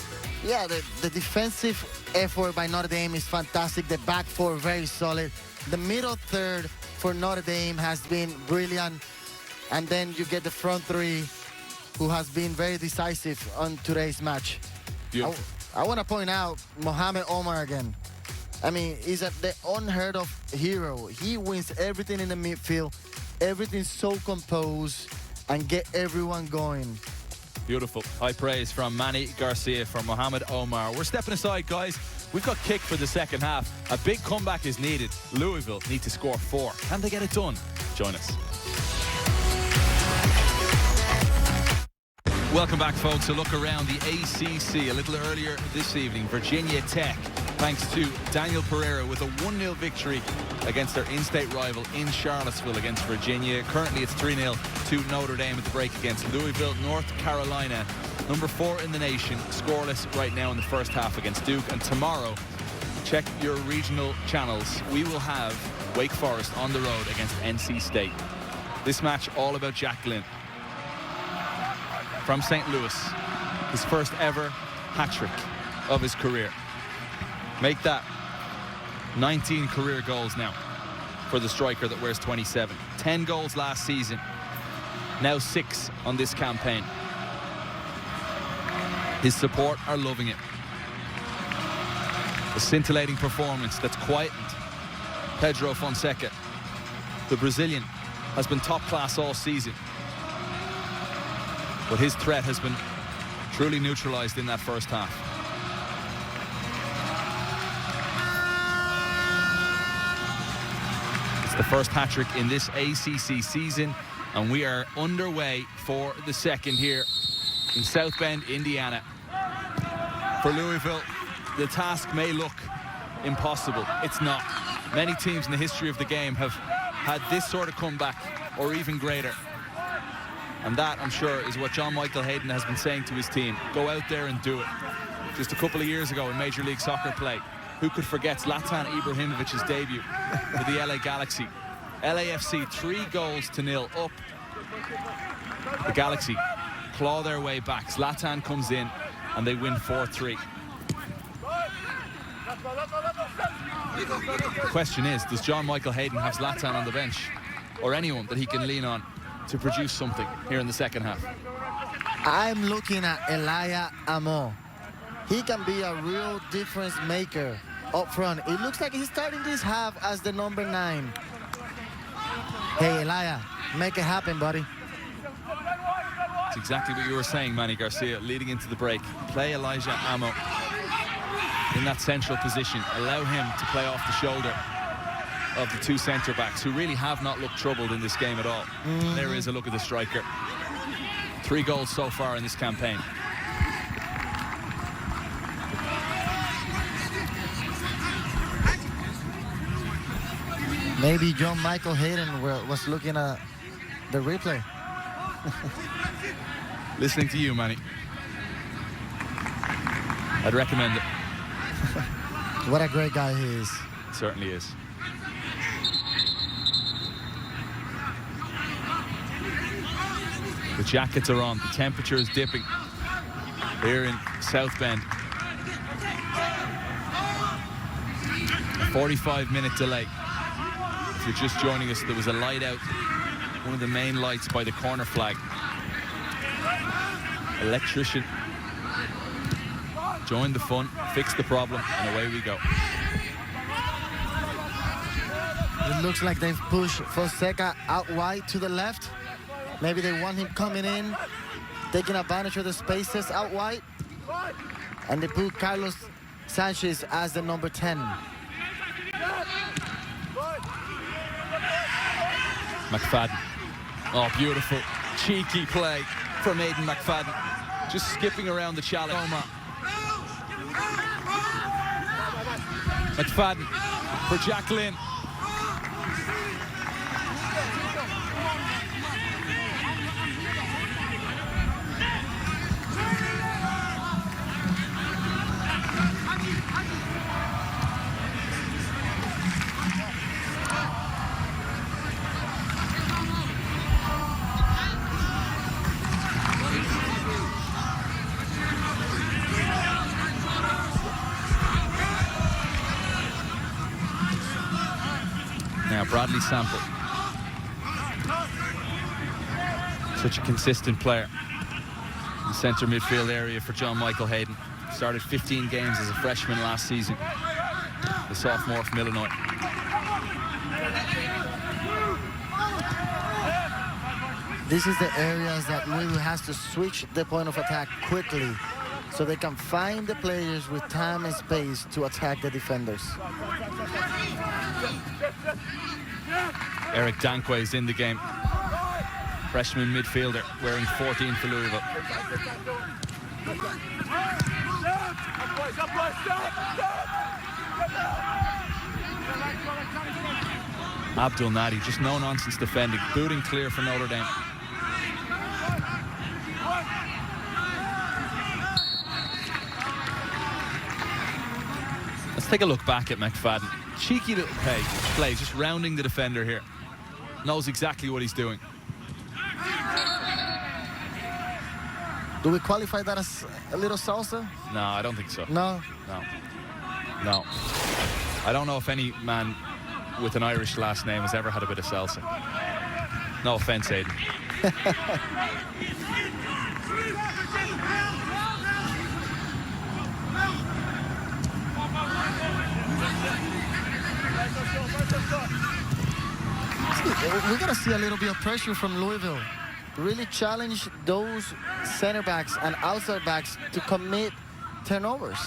Yeah, the defensive effort by Notre Dame is fantastic. The back four very solid. The middle third for Notre Dame has been brilliant. And then you get the front three, who has been very decisive on today's match. I want to point out Mohamed Omar again. I mean, he's the unheard of hero. He wins everything in the midfield, everything so composed, and get everyone going. Beautiful. High praise from Manny Garcia for Mohamed Omar. We're stepping aside, guys. We've got kick for the second half. A big comeback is needed. Louisville need to score 4. Can they get it done? Join us. Welcome back, folks. A look around the ACC. A little earlier this evening, Virginia Tech, thanks to Daniel Pereira, with a 1-0 victory against their in-state rival in Charlottesville against Virginia. Currently, it's 3-0 to Notre Dame at the break against Louisville. North Carolina, number 4 in the nation, scoreless right now in the first half against Duke. And tomorrow, check your regional channels. We will have Wake Forest on the road against NC State. This match all about Jack Lynn from St. Louis, his first ever hat-trick of his career. Make that 19 career goals now for the striker that wears 27. 10 goals last season, now 6 on this campaign. His support are loving it. A scintillating performance that's quietened Pedro Fonseca. The Brazilian has been top class all season, but his threat has been truly neutralized in that first half. It's the first hat-trick in this ACC season, and we are underway for the second here in South Bend, Indiana. For Louisville, the task may look impossible. It's not. Many teams in the history of the game have had this sort of comeback or even greater. And that, I'm sure, is what John Michael Hayden has been saying to his team. Go out there and do it. Just a couple of years ago in Major League Soccer play, who could forget Zlatan Ibrahimovic's debut for the LA Galaxy? LAFC 3-0 up. The Galaxy claw their way back. Zlatan comes in and they win 4-3. The question is, does John Michael Hayden have Zlatan on the bench or anyone that he can lean on to produce something here in the second half? I'm looking at Elia Amo. He can be a real difference maker up front. It looks like he's starting this half as the number 9. Hey, Elia, make it happen, buddy. It's exactly what you were saying, Manny Garcia, leading into the break. Play Elijah Amo in that central position. Allow him to play off the shoulder of the 2 centre-backs, who really have not looked troubled in this game at all. There is a look at the striker. 3 goals so far in this campaign. Maybe John Michael Hayden was looking at the replay. Listening to you, Manny. I'd recommend it. What a great guy he is. It certainly is. The jackets are on. The temperature is dipping here in South Bend. A 45-minute delay. If you're just joining us, there was a light out, one of the main lights by the corner flag. Electrician joined the fun, fixed the problem, and away we go. It looks like they've pushed Fonseca out wide to the left. Maybe they want him coming in, taking advantage of the spaces out wide. And they put Carlos Sanchez as the number 10. McFadden. Oh, beautiful. Cheeky play from Aidan McFadden. Just skipping around the challenge. McFadden for Jacqueline. Bradley Sample. Such a consistent player in the centre midfield area for John Michael Hayden. Started 15 games as a freshman last season. The sophomore from Illinois. This is the areas that Louisville has to switch the point of attack quickly so they can find the players with time and space to attack the defenders. Eric Dankwa is in the game. Freshman midfielder wearing 14 for Louisville. Abdul Nadi, just no nonsense defending. Booting clear for Notre Dame. Let's take a look back at McFadden. Cheeky little play, just rounding the defender here. Knows exactly what he's doing. Do we qualify that as a little salsa? No, I don't think so. No? No. I don't know if any man with an Irish last name has ever had a bit of salsa. No offense, Aidan. We're going to see a little bit of pressure from Louisville. Really challenge those center backs and outside backs to commit turnovers.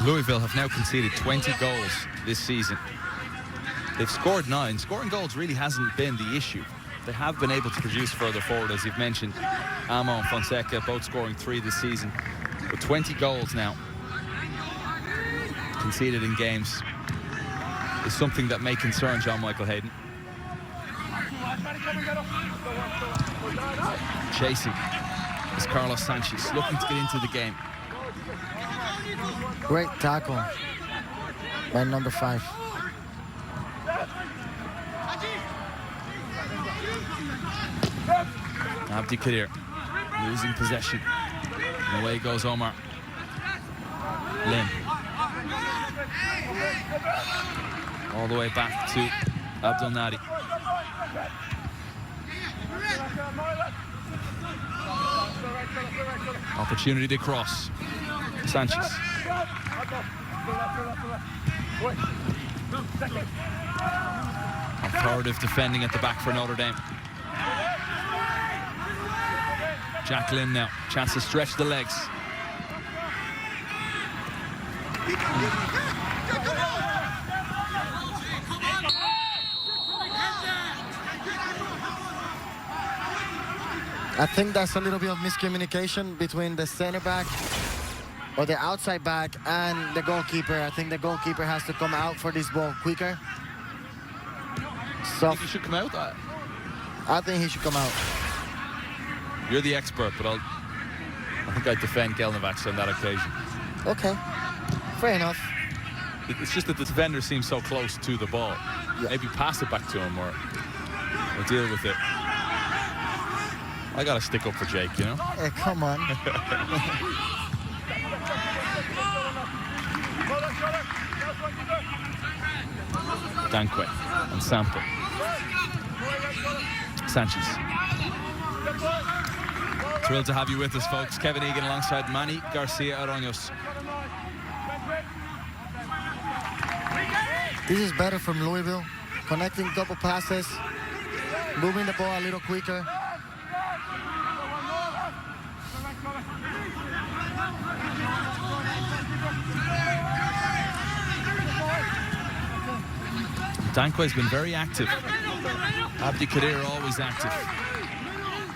Louisville have now conceded 20 goals this season. They've scored 9. Scoring goals really hasn't been the issue. They have been able to produce further forward, as you've mentioned. Amo and Fonseca both scoring 3 this season. But 20 goals now conceded in games is something that may concern John Michael Hayden. Chasing is Carlos Sanchez, looking to get into the game. Great tackle by number 5. Abdi Kadir losing possession. And away goes Omar. Lynn. All the way back to Abdel Nadi. Opportunity to cross. Sanchez. Authoritative defending at the back for Notre Dame. Jacqueline now, chance to stretch the legs. I think that's a little bit of miscommunication between the center back or the outside back and the goalkeeper. I think the goalkeeper has to come out for this ball quicker. So I think he should come out. I think he should come out. You're the expert, but I think I'd defend Gelnovac on that occasion. Okay, fair enough. It's just that the defender seems so close to the ball. Yeah. Maybe pass it back to him or deal with it. I got to stick up for Jake, you know? Hey, come on. Danque and Sample. Sanchez. Thrilled to have you with us, folks. Kevin Egan alongside Manny Garcia Araños. This is better from Louisville. Connecting a couple passes, moving the ball a little quicker. Danque's been very active. Abdi Kadir always active.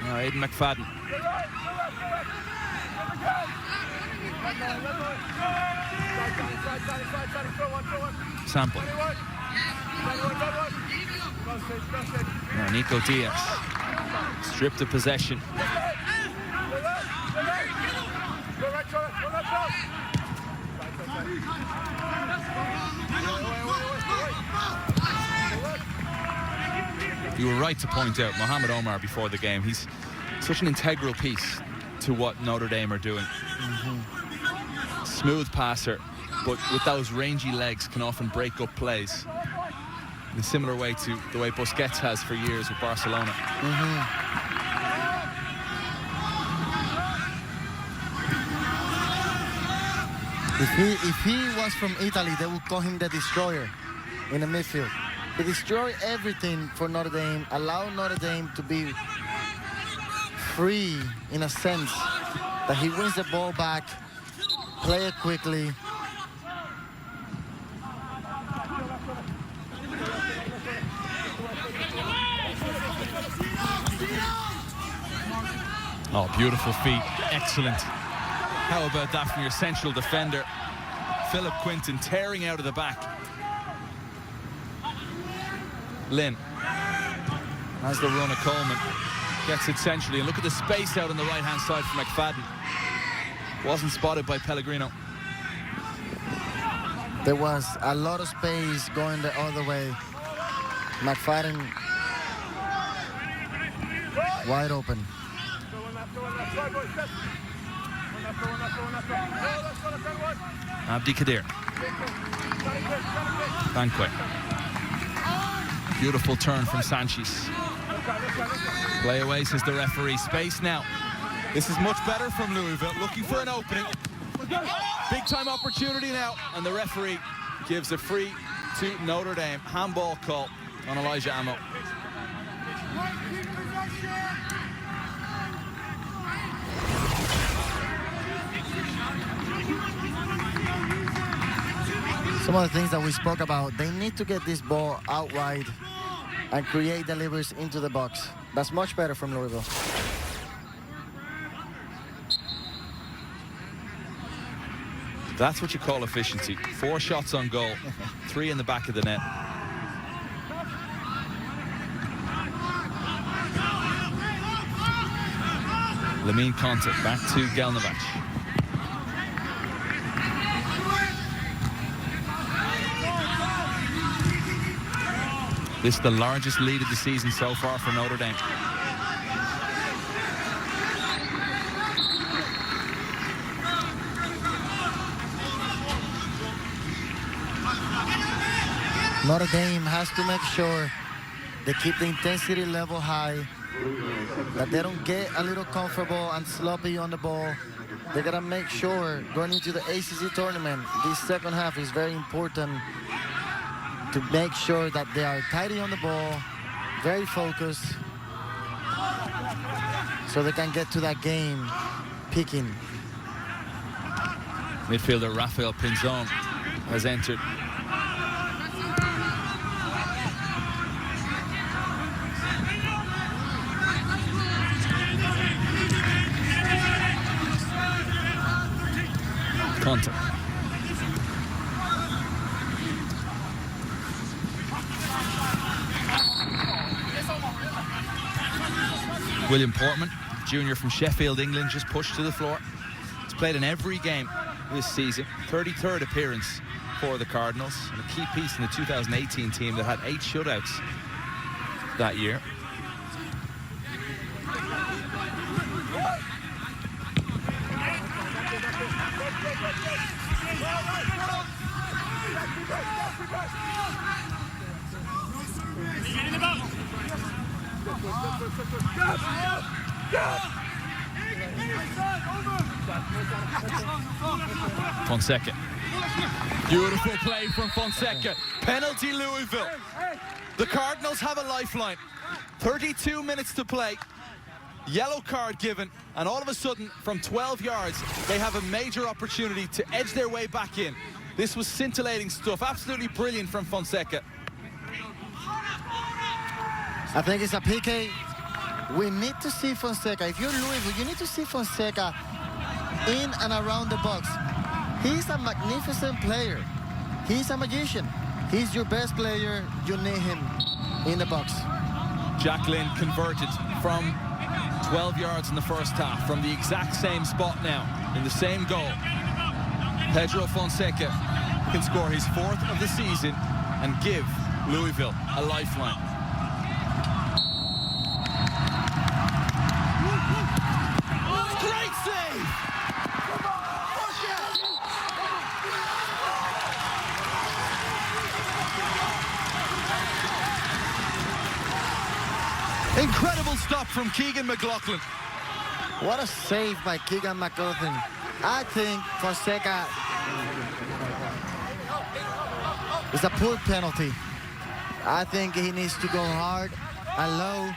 Now Aidan McFadden. Sample. Now Nico Diaz. Stripped of possession. You were right to point out Mohamed Omar before the game. He's such an integral piece to what Notre Dame are doing. Smooth passer, but with those rangy legs can often break up plays in a similar way to the way Busquets has for years with Barcelona. If he was from Italy, they would call him the destroyer in the midfield. He destroy everything for Notre Dame, allow Notre Dame to be free in a sense that he wins the ball back, play it quickly. Oh, beautiful feet, excellent. How about that from your central defender, Philip Quinton, tearing out of the back. Lynn has the run of Coleman, gets it centrally, and look at the space out on the right-hand side for McFadden. Wasn't spotted by Pellegrino. There was a lot of space going the other way. McFadden wide open. Abdi Kadir. Danque. Beautiful turn from Sanchez. Play away, says the referee. Space now. This is much better from Louisville, looking for an opening. Big time opportunity now, and the referee gives a free to Notre Dame. Handball call on Elijah Amo. Some of the things that we spoke about, they need to get this ball out wide and create deliveries into the box. That's much better from Louisville. That's what you call efficiency. 4 shots on goal, 3 in the back of the net. Lamine Conte back to Gelnovac. This is the largest lead of the season so far for Notre Dame. Notre Dame has to make sure they keep the intensity level high, that they don't get a little comfortable and sloppy on the ball. They gotta make sure going into the ACC tournament, this second half is very important to make sure that they are tidy on the ball, very focused, so they can get to that game peaking. Midfielder Rafael Pinzon has entered. Conte. William Portman, junior from Sheffield, England, just pushed to the floor. He's played in every game this season. 33rd appearance for the Cardinals, and a key piece in the 2018 team that had 8 shutouts that year. Fonseca. Beautiful play from Fonseca. Penalty Louisville. The Cardinals have a lifeline. 32 minutes to play. Yellow card given, and all of a sudden, from 12 yards, they have a major opportunity to edge their way back in. This was scintillating stuff. Absolutely brilliant from Fonseca. I think it's a PK. We need to see Fonseca. If you're Louisville, you need to see Fonseca in and around the box. He's a magnificent player. He's a magician. He's your best player. You need him in the box. Jacqueline converted from 12 yards in the first half, from the exact same spot now, in the same goal. Pedro Fonseca can score his 4th of the season and give Louisville a lifeline. Great save! Incredible stop from Keegan McLaughlin. What a save by Keegan McLaughlin. I think Fonseca is a poor penalty. I think he needs to go hard and low.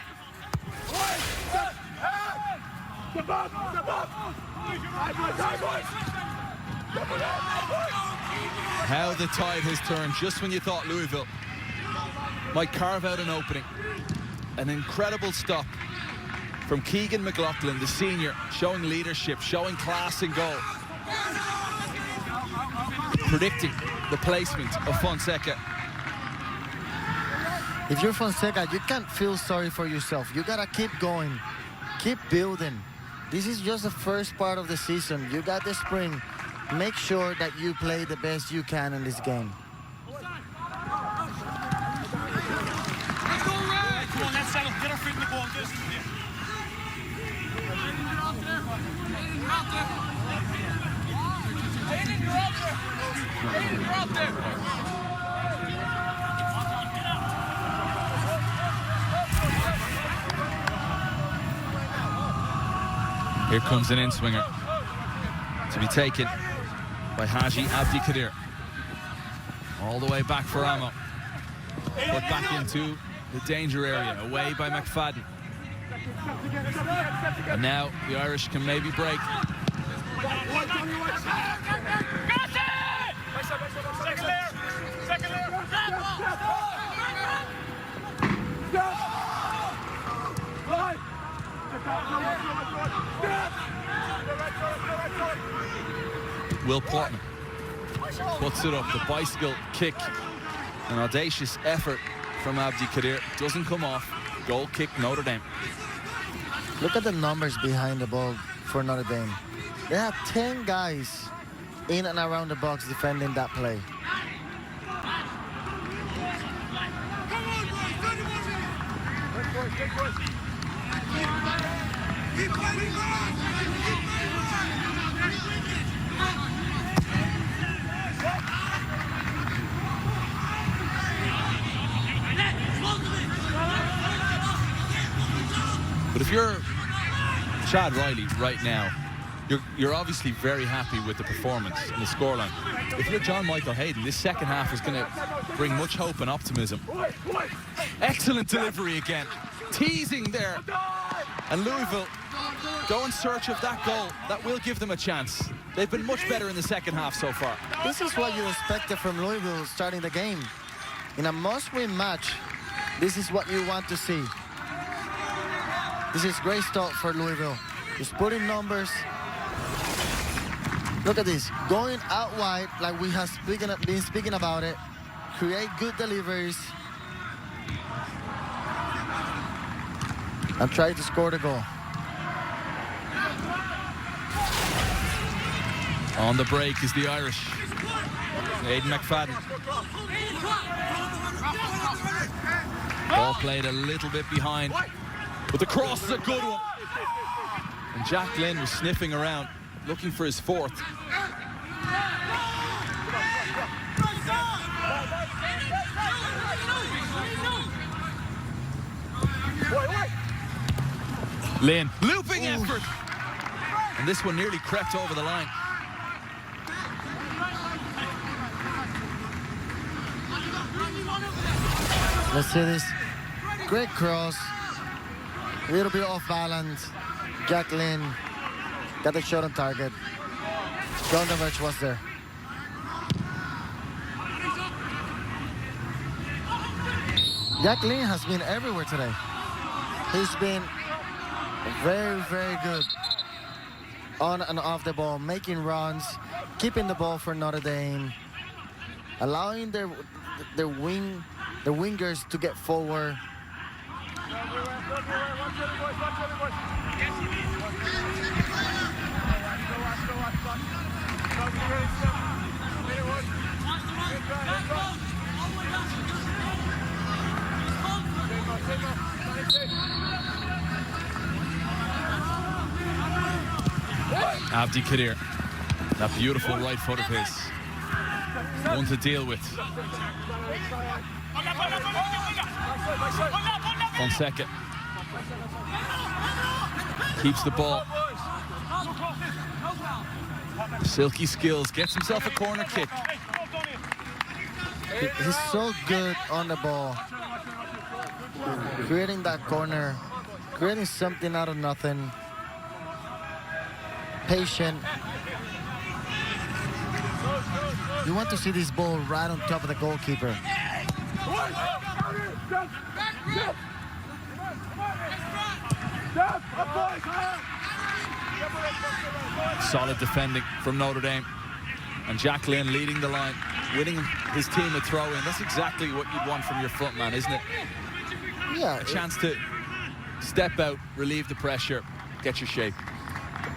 How the tide has turned just when you thought Louisville might carve out an opening. An incredible stop from Keegan McLaughlin, the senior, showing leadership, showing class in goal. Predicting the placement of Fonseca. If you're Fonseca, you can't feel sorry for yourself. You gotta keep going, keep building. This is just the first part of the season. You got the spring. Make sure that you play the best you can in this game. Come on, let's settle. Get our feet in the ball. You're out there. Here comes an in-swinger to be taken by Haji Abdi Kadir. All the way back for Amo. Put back into the danger area, away by McFadden. And now the Irish can maybe break. Will Portman puts it up. The bicycle kick. An audacious effort from Abdi Kadir. Doesn't come off. Goal kick, Notre Dame. Look at the numbers behind the ball for Notre Dame. They have 10 guys in and around the box defending that play. But if you're Chad Riley right now, you're obviously very happy with the performance and the scoreline. If you're John Michael Hayden, this second half is going to bring much hope and optimism. Excellent delivery again. Teasing there. And Louisville go in search of that goal. That will give them a chance. They've been much better in the second half so far. This is what you expected from Louisville starting the game. In a must-win match, this is what you want to see. This is great start for Louisville. Just putting numbers. Look at this. Going out wide like we have been speaking about it. Create good deliveries. And try to score the goal. On the break is the Irish. Aidan McFadden. Ball played a little bit behind. But the cross is a good one. And Jack Lynn was sniffing around, looking for his fourth. Lynn, looping effort. And this one nearly crept over the line. Let's see this. Great cross. A little bit off balance. Jack Lynn got the shot on target. John Deverch was there. Jack Lynn has been everywhere today. He's been very, very good on and off the ball, making runs, keeping the ball for Notre Dame, allowing their wingers to get forward. Abdi Kadir, that beautiful right foot of his, one to deal with. Fonseca keeps the ball. Silky skills, gets himself a corner kick. He's so good on the ball, creating that corner, creating something out of nothing. Patient. You want to see this ball right on top of the goalkeeper. Solid defending from Notre Dame. And Jack Lynn leading the line, winning his team a throw-in. That's exactly what you'd want from your front man, isn't it? Yeah. A chance to step out, relieve the pressure, get your shape.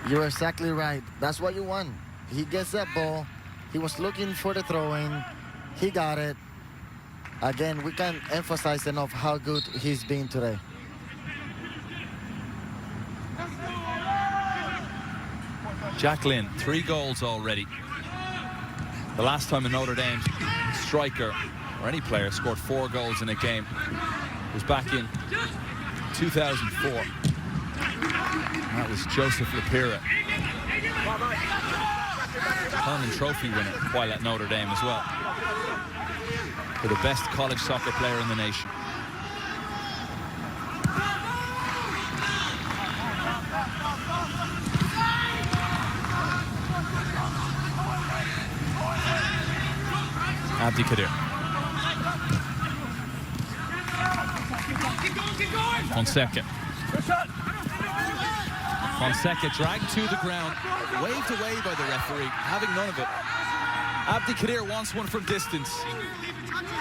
You're exactly right. That's what you want. He gets that ball. He was looking for the throw-in. He got it. Again, we can't emphasize enough how good he's been today. Jack Lynn, 3 goals already. The last time a Notre Dame striker or any player scored 4 goals in a game was back in 2004. That was Joseph Lapira. Coleman Trophy winner while at Notre Dame as well. For the best college soccer player in the nation. Abdi Kadir. Fonseca. Fonseca dragged to the ground, waved away by the referee, having none of it. Abdi Kadir wants one from distance.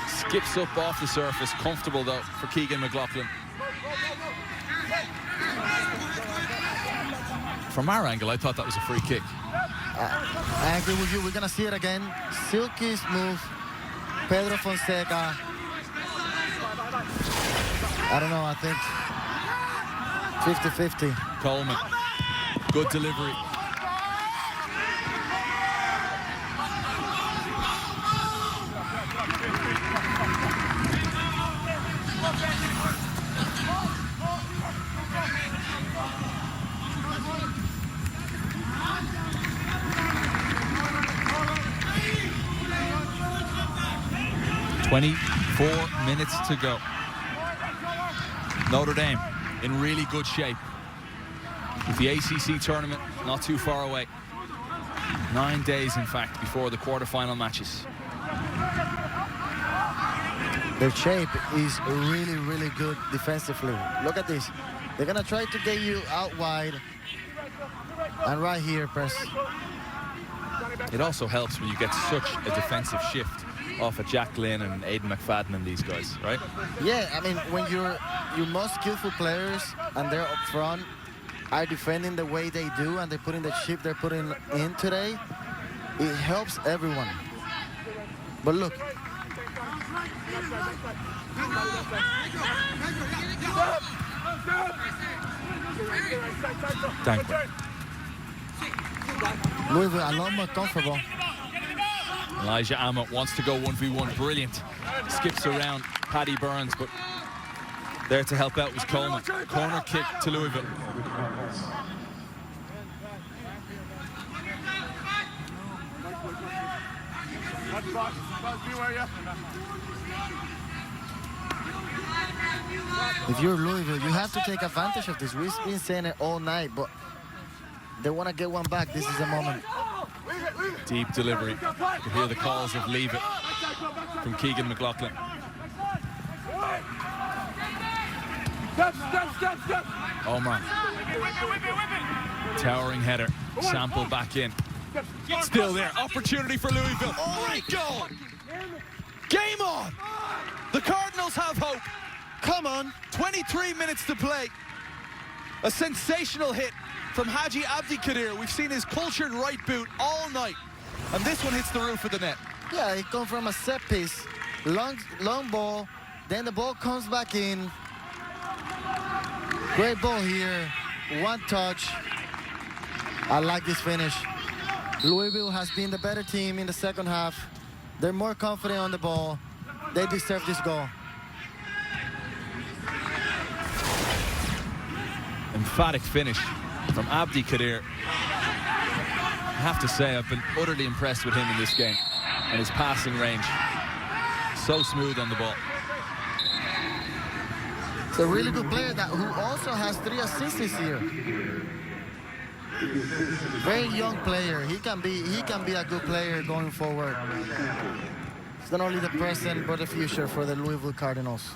Skips up off the surface, comfortable though for Keegan McLaughlin. From our angle, I thought that was a free kick. I agree with you. We're going to see it again. Silky smooth. Pedro Fonseca. I don't know, I think 50-50. Coleman, good delivery. .24 minutes to go. Notre Dame in really good shape. With the ACC tournament not too far away. 9 days, in fact, before the quarterfinal matches. Their shape is really, really good defensively. Look at this. They're going to try to get you out wide. And right here, press. It also helps when you get such a defensive shift off of Jack Lynn and Aidan McFadden and these guys, right? Yeah, I mean, when your most skillful players and they're up front are defending the way they do and they're putting the shift they're putting in today, it helps everyone. But look. Thank you. Louisville a lot more comfortable. Elijah Amo wants to go 1v1, brilliant. Skips around Paddy Burns, but there to help out was Coleman. Corner kick to Louisville. If you're Louisville, you have to take advantage of this. We've been saying it all night, but they want to get one back. This is the moment. Deep delivery. You can hear the calls of leave it from Keegan McLaughlin. Omar. Towering header. Sample back in. Still there. Opportunity for Louisville. Great goal. Game on. The Cardinals have hope. Come on. 23 minutes to play. A sensational hit from Haji Abdi Kadir. We've seen his cultured right boot all night. And this one hits the roof of the net. Yeah, it comes from a set piece. Long ball. Then the ball comes back in. Great ball here. One touch. I like this finish. Louisville has been the better team in the second half. They're more confident on the ball. They deserve this goal. Emphatic finish from Abdi Kadir. I have to say, I've been utterly impressed with him in this game and his passing range. So smooth on the ball. It's a really good player who also has 3 assists this year. Very young player. He can be a good player going forward. It's not only the present but the future for the Louisville Cardinals.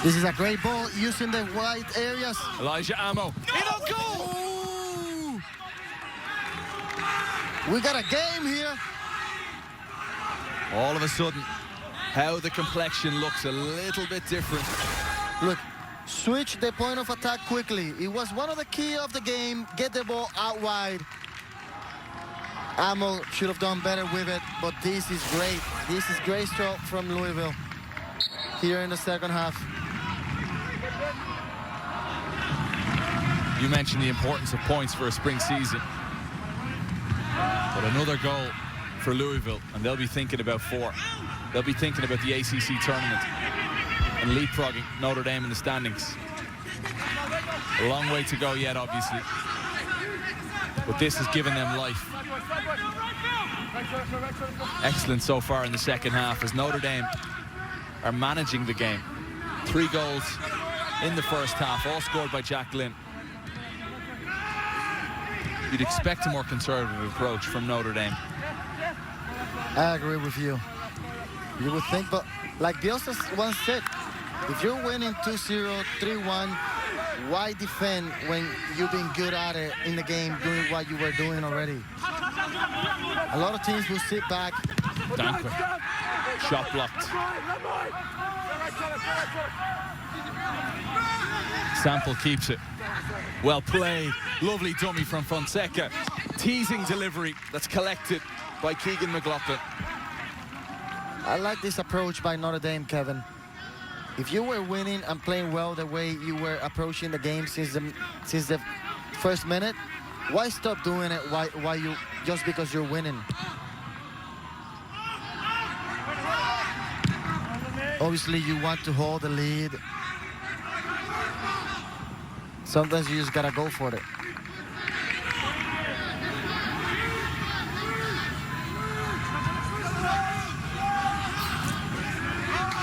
This is a great ball using the wide areas. Elijah Amo. In on goal! Ooh. We got a game here. All of a sudden, how the complexion looks a little bit different. Look, switch the point of attack quickly. It was one of the key of the game. Get the ball out wide. Amo should have done better with it, but this is great. This is great stroke from Louisville here in the second half. You mentioned the importance of points for a spring season. But another goal for Louisville, and they'll be thinking about 4. They'll be thinking about the ACC tournament and leapfrogging Notre Dame in the standings. A long way to go yet, obviously. But this has given them life. Excellent so far in the second half as Notre Dame are managing the game. 3 goals in the first half, all scored by Jack Lynn. You'd expect a more conservative approach from Notre Dame. I agree with you. You would think, but like Bielsa once said, If you're winning 2-0, 3-1, why defend when you've been good at it in the game, doing what you were doing already? A lot of teams will sit back. Dankwa. Shot blocked. Sample keeps it. Well played. Lovely dummy from Fonseca. Teasing delivery that's collected by Keegan McLaughlin. I like this approach by Notre Dame, Kevin. If you were winning and playing well the way you were approaching the game since the first minute, why stop doing it? Why you just because you're winning? Obviously, you want to hold the lead. Sometimes you just gotta go for it.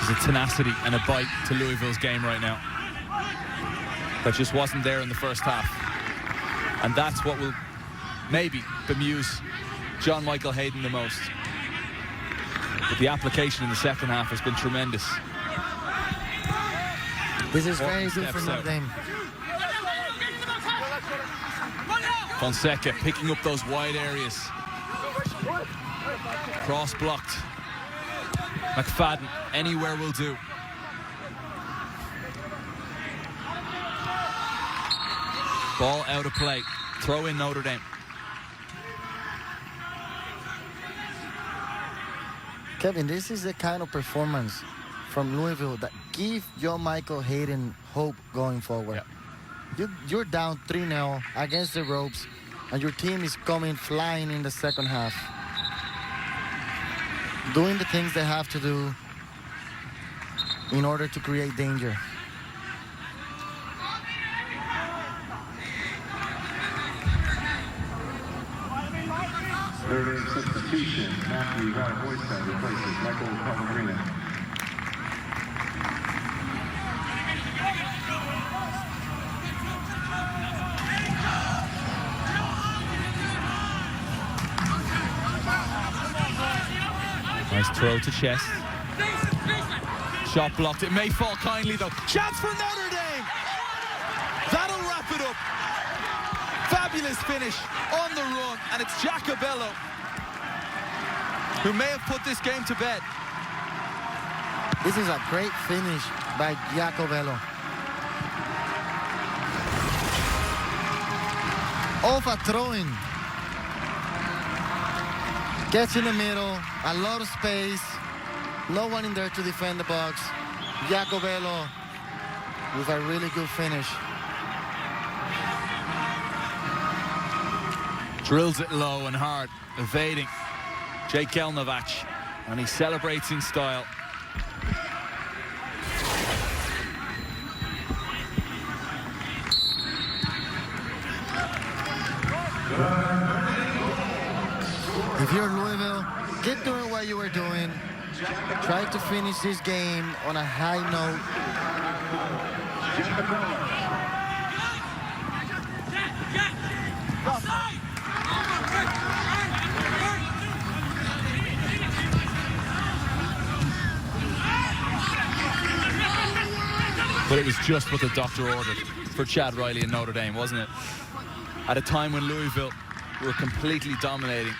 There's a tenacity and a bite to Louisville's game right now that just wasn't there in the first half. And that's what will maybe bemuse John Michael Hayden the most. But the application in the second half has been tremendous. This is very good for Notre Dame. Fonseca picking up those wide areas. Cross blocked. McFadden, anywhere will do. Ball out of play. Throw in Notre Dame. Kevin, this is the kind of performance from Louisville that give John Michael Hayden hope going forward. Yep. You're down 3-0 against the ropes, and your team is coming flying in the second half. Doing the things they have to do in order to create danger. Third substitution, Matthew Varboisa replaces Michael Pellegrino. Nice throw to chest. Shot blocked. It may fall kindly though. Chance for Notre Dame. That'll wrap it up. Fabulous finish on the run, and it's Jacobello who may have put this game to bed. This is a great finish by Jacobello. Off a throw-in. Gets in the middle, a lot of space, no one in there to defend the box. Jacobello with a really good finish. Drills it low and hard, evading Jake Gelnovac, and he celebrates in style. If you're Louisville, keep doing what you were doing. Try to finish this game on a high note. But it was just what the doctor ordered for Chad Riley and Notre Dame, wasn't it? At a time when Louisville were completely dominating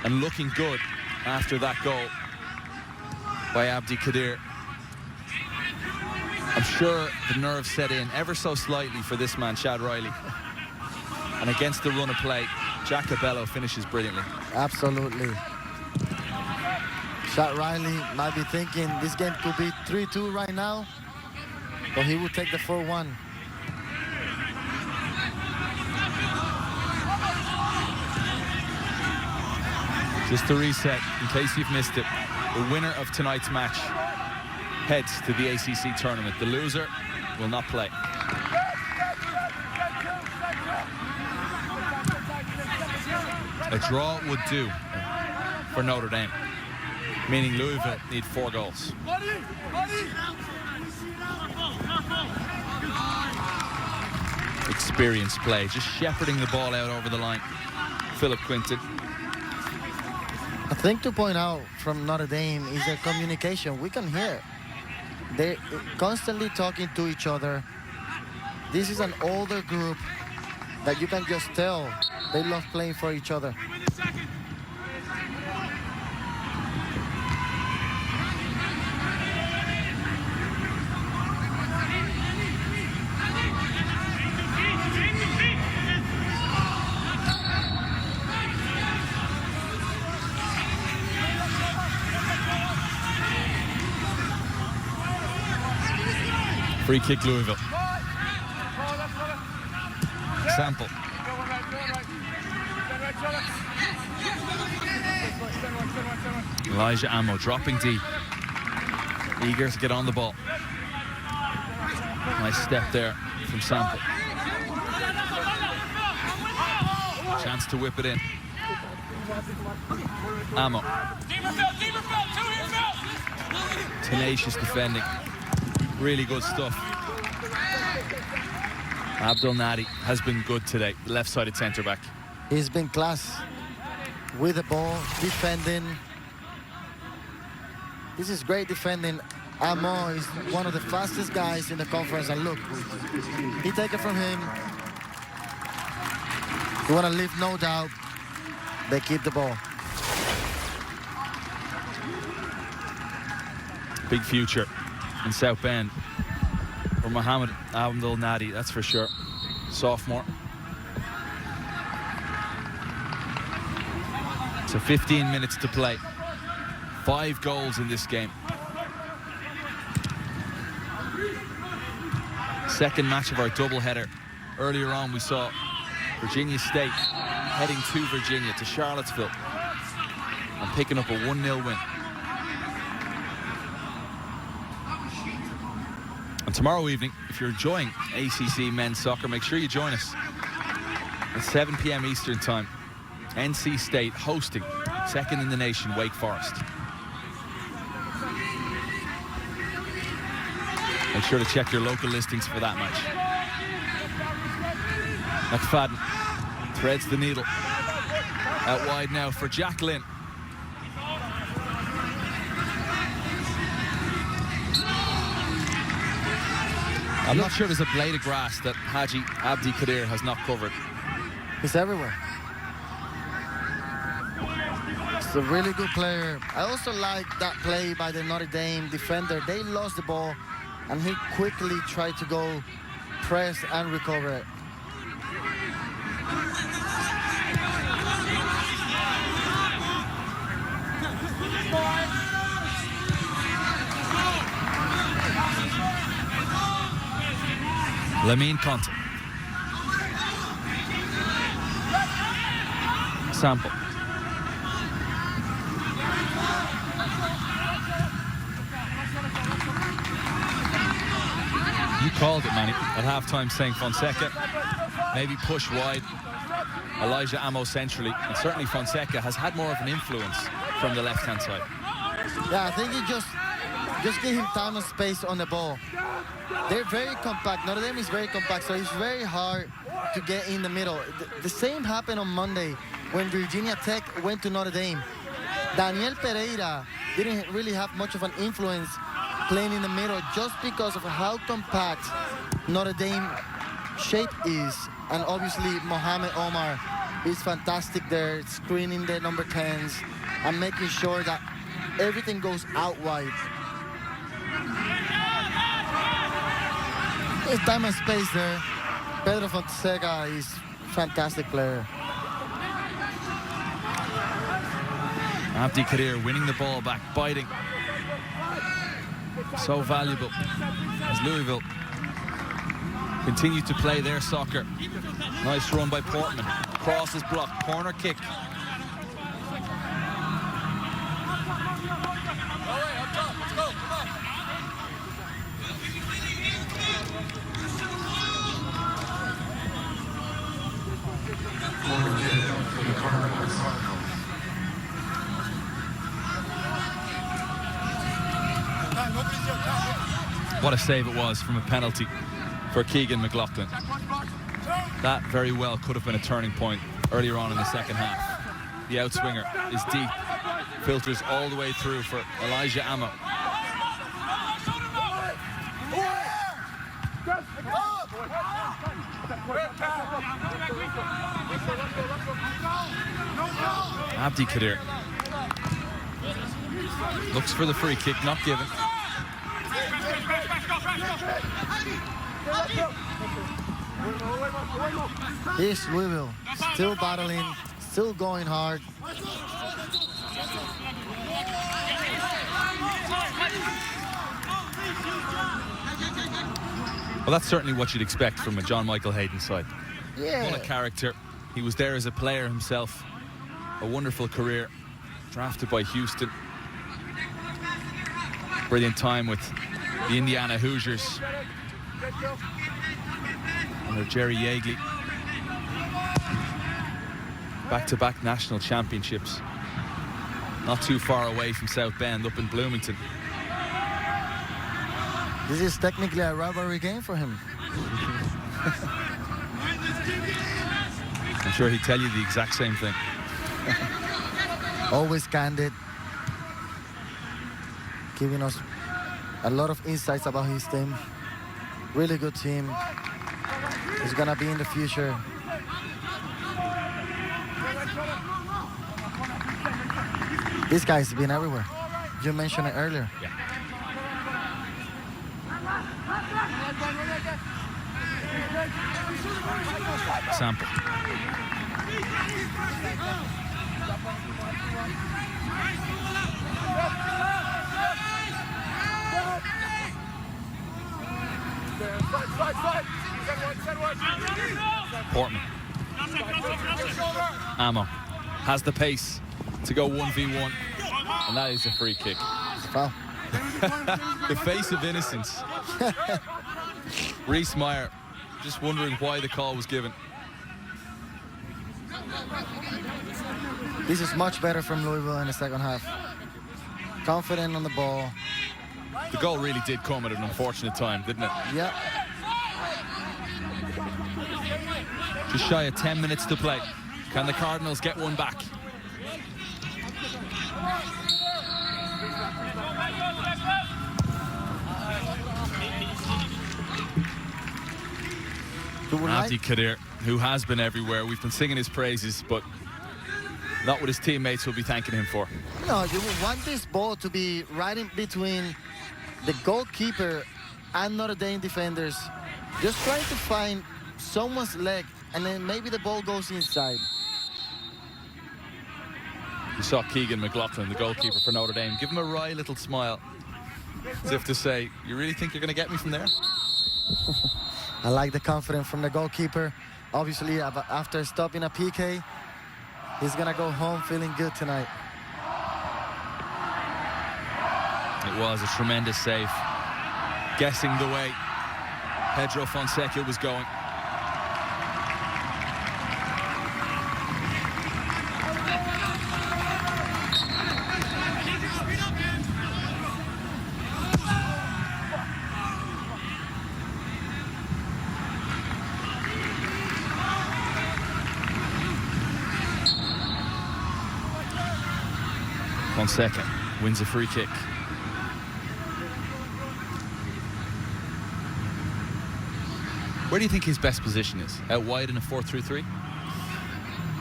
and looking good after that goal by Abdi Kadir. I'm sure the nerves set in ever so slightly for this man, Chad Riley. And against the run of play, Jacobello finishes brilliantly. Absolutely. Chad Riley might be thinking this game could be 3-2 right now, but he will take the 4-1. Just to reset, in case you've missed it, the winner of tonight's match heads to the ACC tournament. The loser will not play. A draw would do for Notre Dame, meaning Louisville need 4 goals. Experienced play, just shepherding the ball out over the line. Philip Quinton. A thing to point out from Notre Dame is their communication. We can hear They're constantly talking to each other. This is an older group that you can just tell they love playing for each other. Free kick, Louisville. Sample. Elijah Amo dropping deep. Eager to get on the ball. Nice step there from Sample. Chance to whip it in. Amo. Tenacious defending. Really good stuff. Abdul Nadi has been good today, left-sided centre-back. He's been class with the ball, defending. This is great defending. Amo is one of the fastest guys in the conference, and look, he take it from him. You want to leave no doubt, they keep the ball. Big future in South Bend for Mohammed Abdul Nadi, that's for sure. Sophomore. So 15 minutes to play. 5 goals in this game. Second match of our doubleheader. Earlier on we saw Virginia State heading to Virginia, to Charlottesville, and picking up a 1-0 win. And tomorrow evening, if you're enjoying ACC men's soccer, make sure you join us at 7 p.m. Eastern time. NC State hosting second in the nation, Wake Forest. Make sure to check your local listings for that match. McFadden threads the needle. Out wide now for Jack Lynn. I'm not sure there's a blade of grass that Haji Abdi Kadir has not covered. He's everywhere. He's a really good player. I also like that play by the Notre Dame defender. They lost the ball, and he quickly tried to go press and recover it. Lamine Conte. Sample. You called it, Manny, at halftime, saying Fonseca maybe push wide, Elijah Amo centrally, and certainly Fonseca has had more of an influence from the left-hand side. Yeah, I think he just give him time and space on the ball. They're very compact. Notre Dame is very compact, so it's very hard to get in the middle. The same happened on Monday when Virginia Tech went to Notre Dame. Daniel Pereira didn't really have much of an influence playing in the middle just because of how compact Notre Dame shape is. And obviously Mohamed Omar is fantastic there, screening the number 10s and making sure that everything goes out wide. There's time and space there. Pedro Fonseca is a fantastic player. Abdi Kadir winning the ball back, biting. So valuable as Louisville continue to play their soccer. Nice run by Portman. Cross is blocked. Corner kick. What a save it was from a penalty for Keegan McLaughlin. That very well could have been a turning point earlier on in the second half. The outswinger is deep, filters all the way through for Elijah Amo. Abdi Kadir looks for the free kick, not given. Here's Louisville, still battling, still going hard. Well, that's certainly what you'd expect from a John Michael Hayden side. Yeah. What a character. He was there as a player himself. A wonderful career. Drafted by Houston. Brilliant time with the Indiana Hoosiers under Jerry Yeagley. Back-to-back national championships. Not too far away from South Bend, up in Bloomington. This is technically a rivalry game for him. I'm sure he'd tell you the exact same thing. Always candid, giving us a lot of insights about his team. Really good team. He's gonna be in the future. This guy's been everywhere. You mentioned it earlier. Yeah. Sample. Portman. Ammo has the pace to go 1v1, and that is a free kick. Wow. The face of innocence. Reese Meyer just wondering why the call was given. This is much better from Louisville in the second half. Confident on the ball. The goal really did come at an unfortunate time, didn't it? Yeah. Just shy of 10 minutes to play. Can the Cardinals get one back? Abdi Kadir, who has been everywhere. We've been singing his praises, but not what his teammates will be thanking him for. No, you would want this ball to be right in between the goalkeeper and Notre Dame defenders. Just trying to find someone's leg, and then maybe the ball goes inside. You saw Keegan McLaughlin, the goalkeeper for Notre Dame, give him a wry little smile, as if to say, you really think you're going to get me from there? I like the confidence from the goalkeeper. Obviously, after stopping a PK, he's going to go home feeling good tonight. It was a tremendous save. Guessing the way Pedro Fonseca was going. Fonseca wins a free kick. Where do you think his best position is? Out wide in a 4-3-3?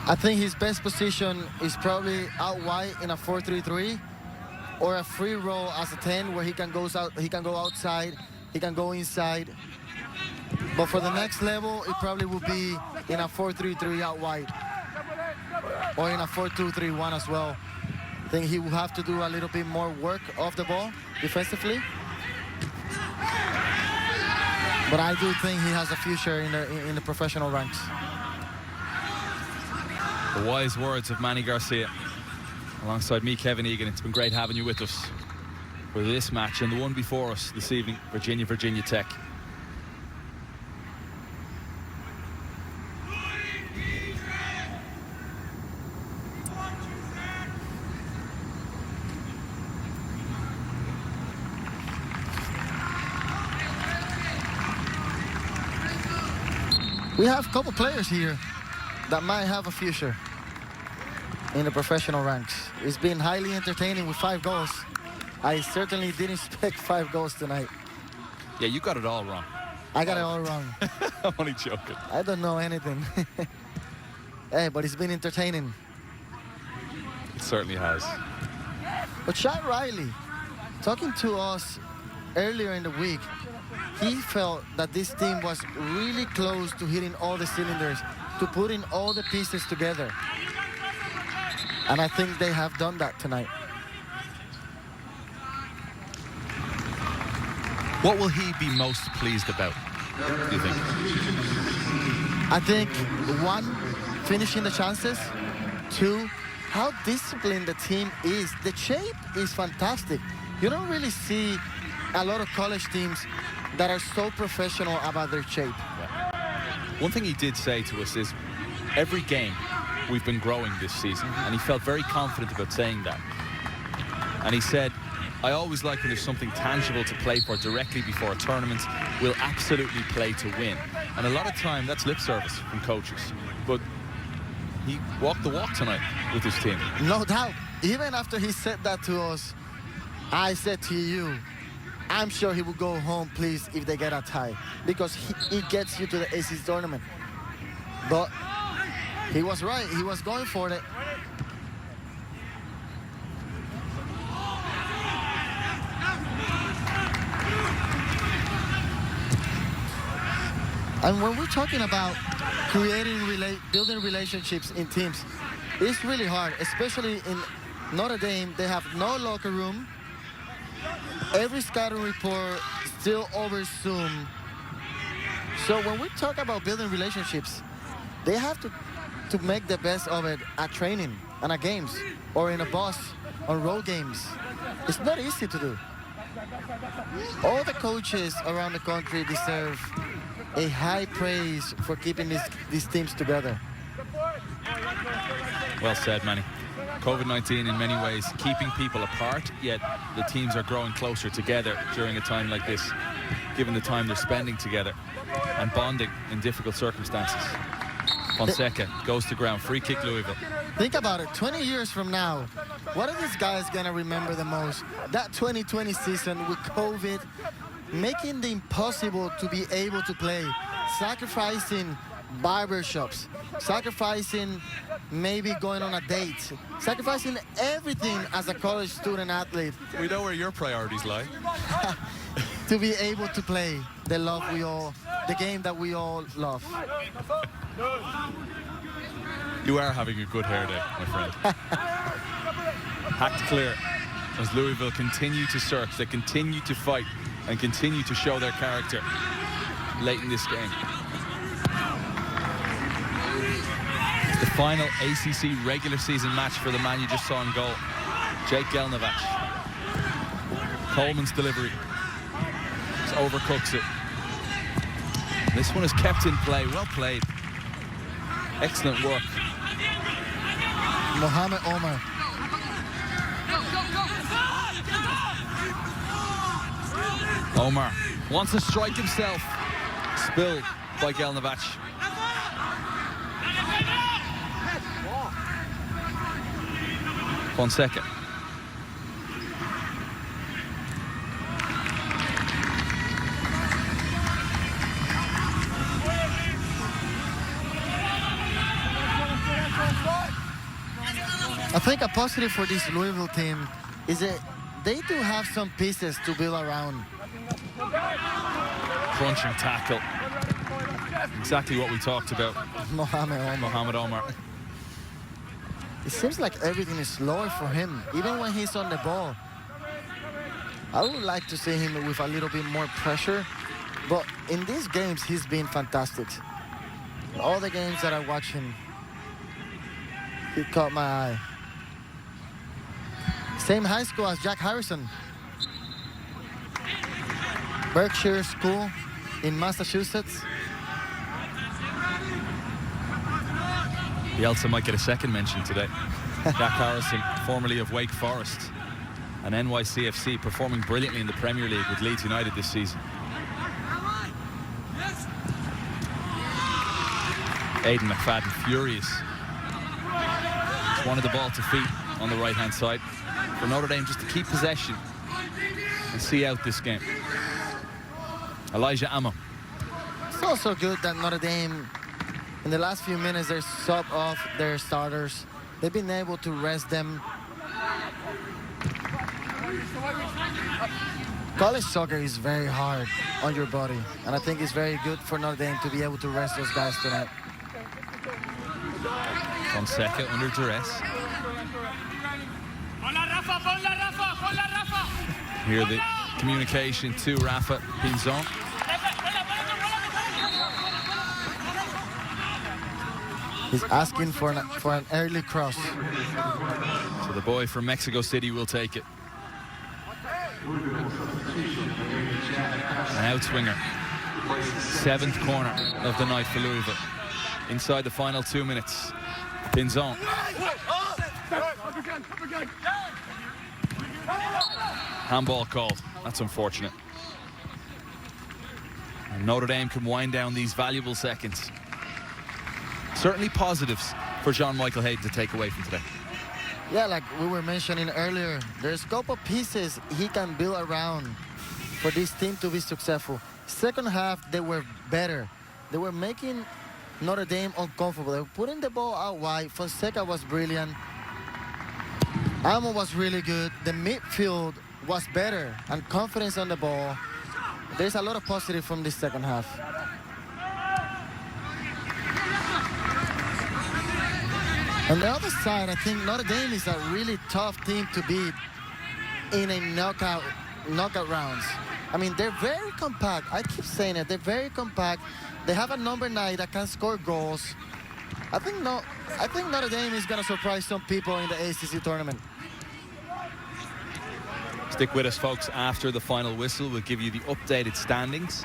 I think his best position is probably out wide in a 4-3-3 or a free roll as a 10 where he can go outside, he can go inside. But for the next level, it probably will be in a 4-3-3 out wide or in a 4-2-3-1 as well. I think he will have to do a little bit more work off the ball defensively. But I do think he has a future in the professional ranks. The wise words of Manny Garcia. Alongside me, Kevin Egan, it's been great having you with us for this match and the one before us this evening, Virginia Tech. We have a couple players here that might have a future in the professional ranks. It's been highly entertaining with 5 goals. I certainly didn't expect 5 goals tonight. Yeah, you got it all wrong. I got it all wrong. I'm only joking. I don't know anything. Hey, but it's been entertaining. certainly has. But Chad Riley, talking to us earlier in the week, he felt that this team was really close to hitting all the cylinders, to putting all the pieces together. And I think they have done that tonight. What will he be most pleased about, do you think? I think, one, finishing the chances. Two, how disciplined the team is. The shape is fantastic. You don't really see a lot of college teams that are so professional about their shape. One thing he did say to us is every game we've been growing this season, and he felt very confident about saying that. And he said, I always like when there's something tangible to play for directly before a tournament. We'll absolutely play to win. And a lot of time that's lip service from coaches. But he walked the walk tonight with his team. No doubt. Even after he said that to us, I said to you, I'm sure he will go home, please, if they get a tie, because he gets you to the ACC tournament. But he was right. He was going for it. And when we're talking about building relationships in teams, it's really hard, especially in Notre Dame. They have no locker room. Every scouting report still over Zoom. So when we talk about building relationships, they have to make the best of it at training and at games or in a bus on road games. It's not easy to do. All the coaches around the country deserve a high praise for keeping these teams together. Well said, Manny. COVID-19 in many ways keeping people apart, yet the teams are growing closer together during a time like this, given the time they're spending together and bonding in difficult circumstances. Fonseca goes to ground, free kick Louisville. Think about it, 20 years from now, what are these guys gonna remember the most? That 2020 season with COVID, making the impossible to be able to play, sacrificing barbershops, sacrificing maybe going on a date, sacrificing everything as a college student athlete. We know where your priorities lie. To be able to play the game that we all love. You are having a good hair day, my friend. Hacked clear as Louisville continue to search, they continue to fight and continue to show their character late in this game. It's the final ACC regular season match for the man you just saw in goal, Jake Gelnevach. Coleman's delivery just overcooks it. This one is kept in play, well played. Excellent work. Mohamed Omar. Omar wants to strike himself. Spilled by Gelnevach. Fonseca. I think a positive for this Louisville team is that they do have some pieces to build around. Crunching tackle. Exactly what we talked about. Mohamed Omar. It seems like everything is slower for him, even when he's on the ball. I would like to see him with a little bit more pressure, but in these games, he's been fantastic. In all the games that I watch him, he caught my eye. Same high school as Jack Harrison. Berkshire School in Massachusetts. Bielsa might get a second mention today. Jack Harrison, formerly of Wake Forest and NYCFC, performing brilliantly in the Premier League with Leeds United this season. Aidan McFadden, furious. Just wanted the ball to feet on the right-hand side for Notre Dame just to keep possession and see out this game. Elijah Amo. It's also good that Notre Dame, in the last few minutes, they sub off their starters. They've been able to rest them College soccer is very hard on your body, and I think it's very good for Notre Dame to be able to rest those guys tonight. Fonseca under duress. Here the communication to Rafa Pinzon. He's asking for an early cross. So the boy from Mexico City will take it. An outswinger. 7th corner of the night for Louisville. Inside the final 2 minutes. Pinzon. Handball called. That's unfortunate. And Notre Dame can wind down these valuable seconds. Certainly positives for John Michael Hayden to take away from today. Yeah, like we were mentioning earlier, there's a couple pieces he can build around for this team to be successful. Second half, they were better. They were making Notre Dame uncomfortable. They were putting the ball out wide. Fonseca was brilliant. Amo was really good. The midfield was better and confidence on the ball. There's a lot of positive from this second half. On the other side, I think Notre Dame is a really tough team to beat in a knockout rounds. I mean, they're very compact. I keep saying it. They're very compact. They have a number 9 that can score goals. I think Notre Dame is going to surprise some people in the ACC tournament. Stick with us, folks. After the final whistle, we'll give you the updated standings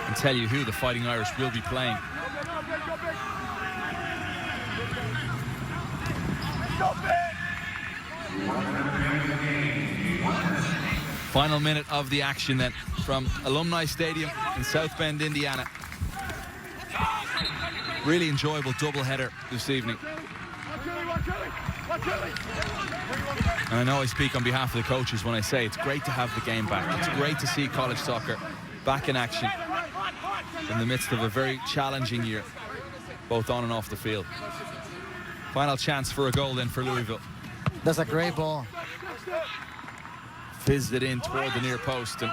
and tell you who the Fighting Irish will be playing. Final minute of the action then from Alumni Stadium in South Bend, Indiana. Really enjoyable doubleheader this evening. And I know I speak on behalf of the coaches when I say it's great to have the game back. It's great to see college soccer back in action in the midst of a very challenging year, both on and off the field. Final chance for a goal then for Louisville. That's a great ball. Fizzed it in toward the near post, and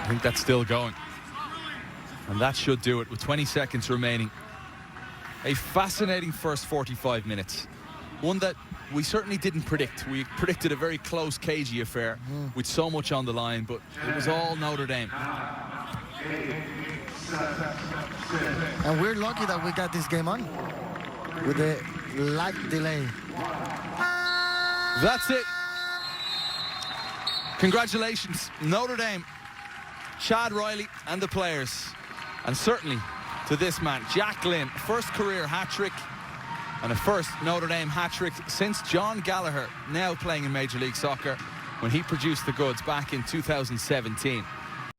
I think that's still going. And that should do it with 20 seconds remaining. A fascinating first 45 minutes. One that we certainly didn't predict. We predicted a very close, cagey affair with so much on the line, but it was all Notre Dame. And we're lucky that we got this game on with the lag delay. That's it. Congratulations, Notre Dame, Chad Riley and the players. And certainly to this man, Jack Glynn, first career hat-trick and a first Notre Dame hat-trick since John Gallagher, now playing in Major League Soccer, when he produced the goods back in 2017.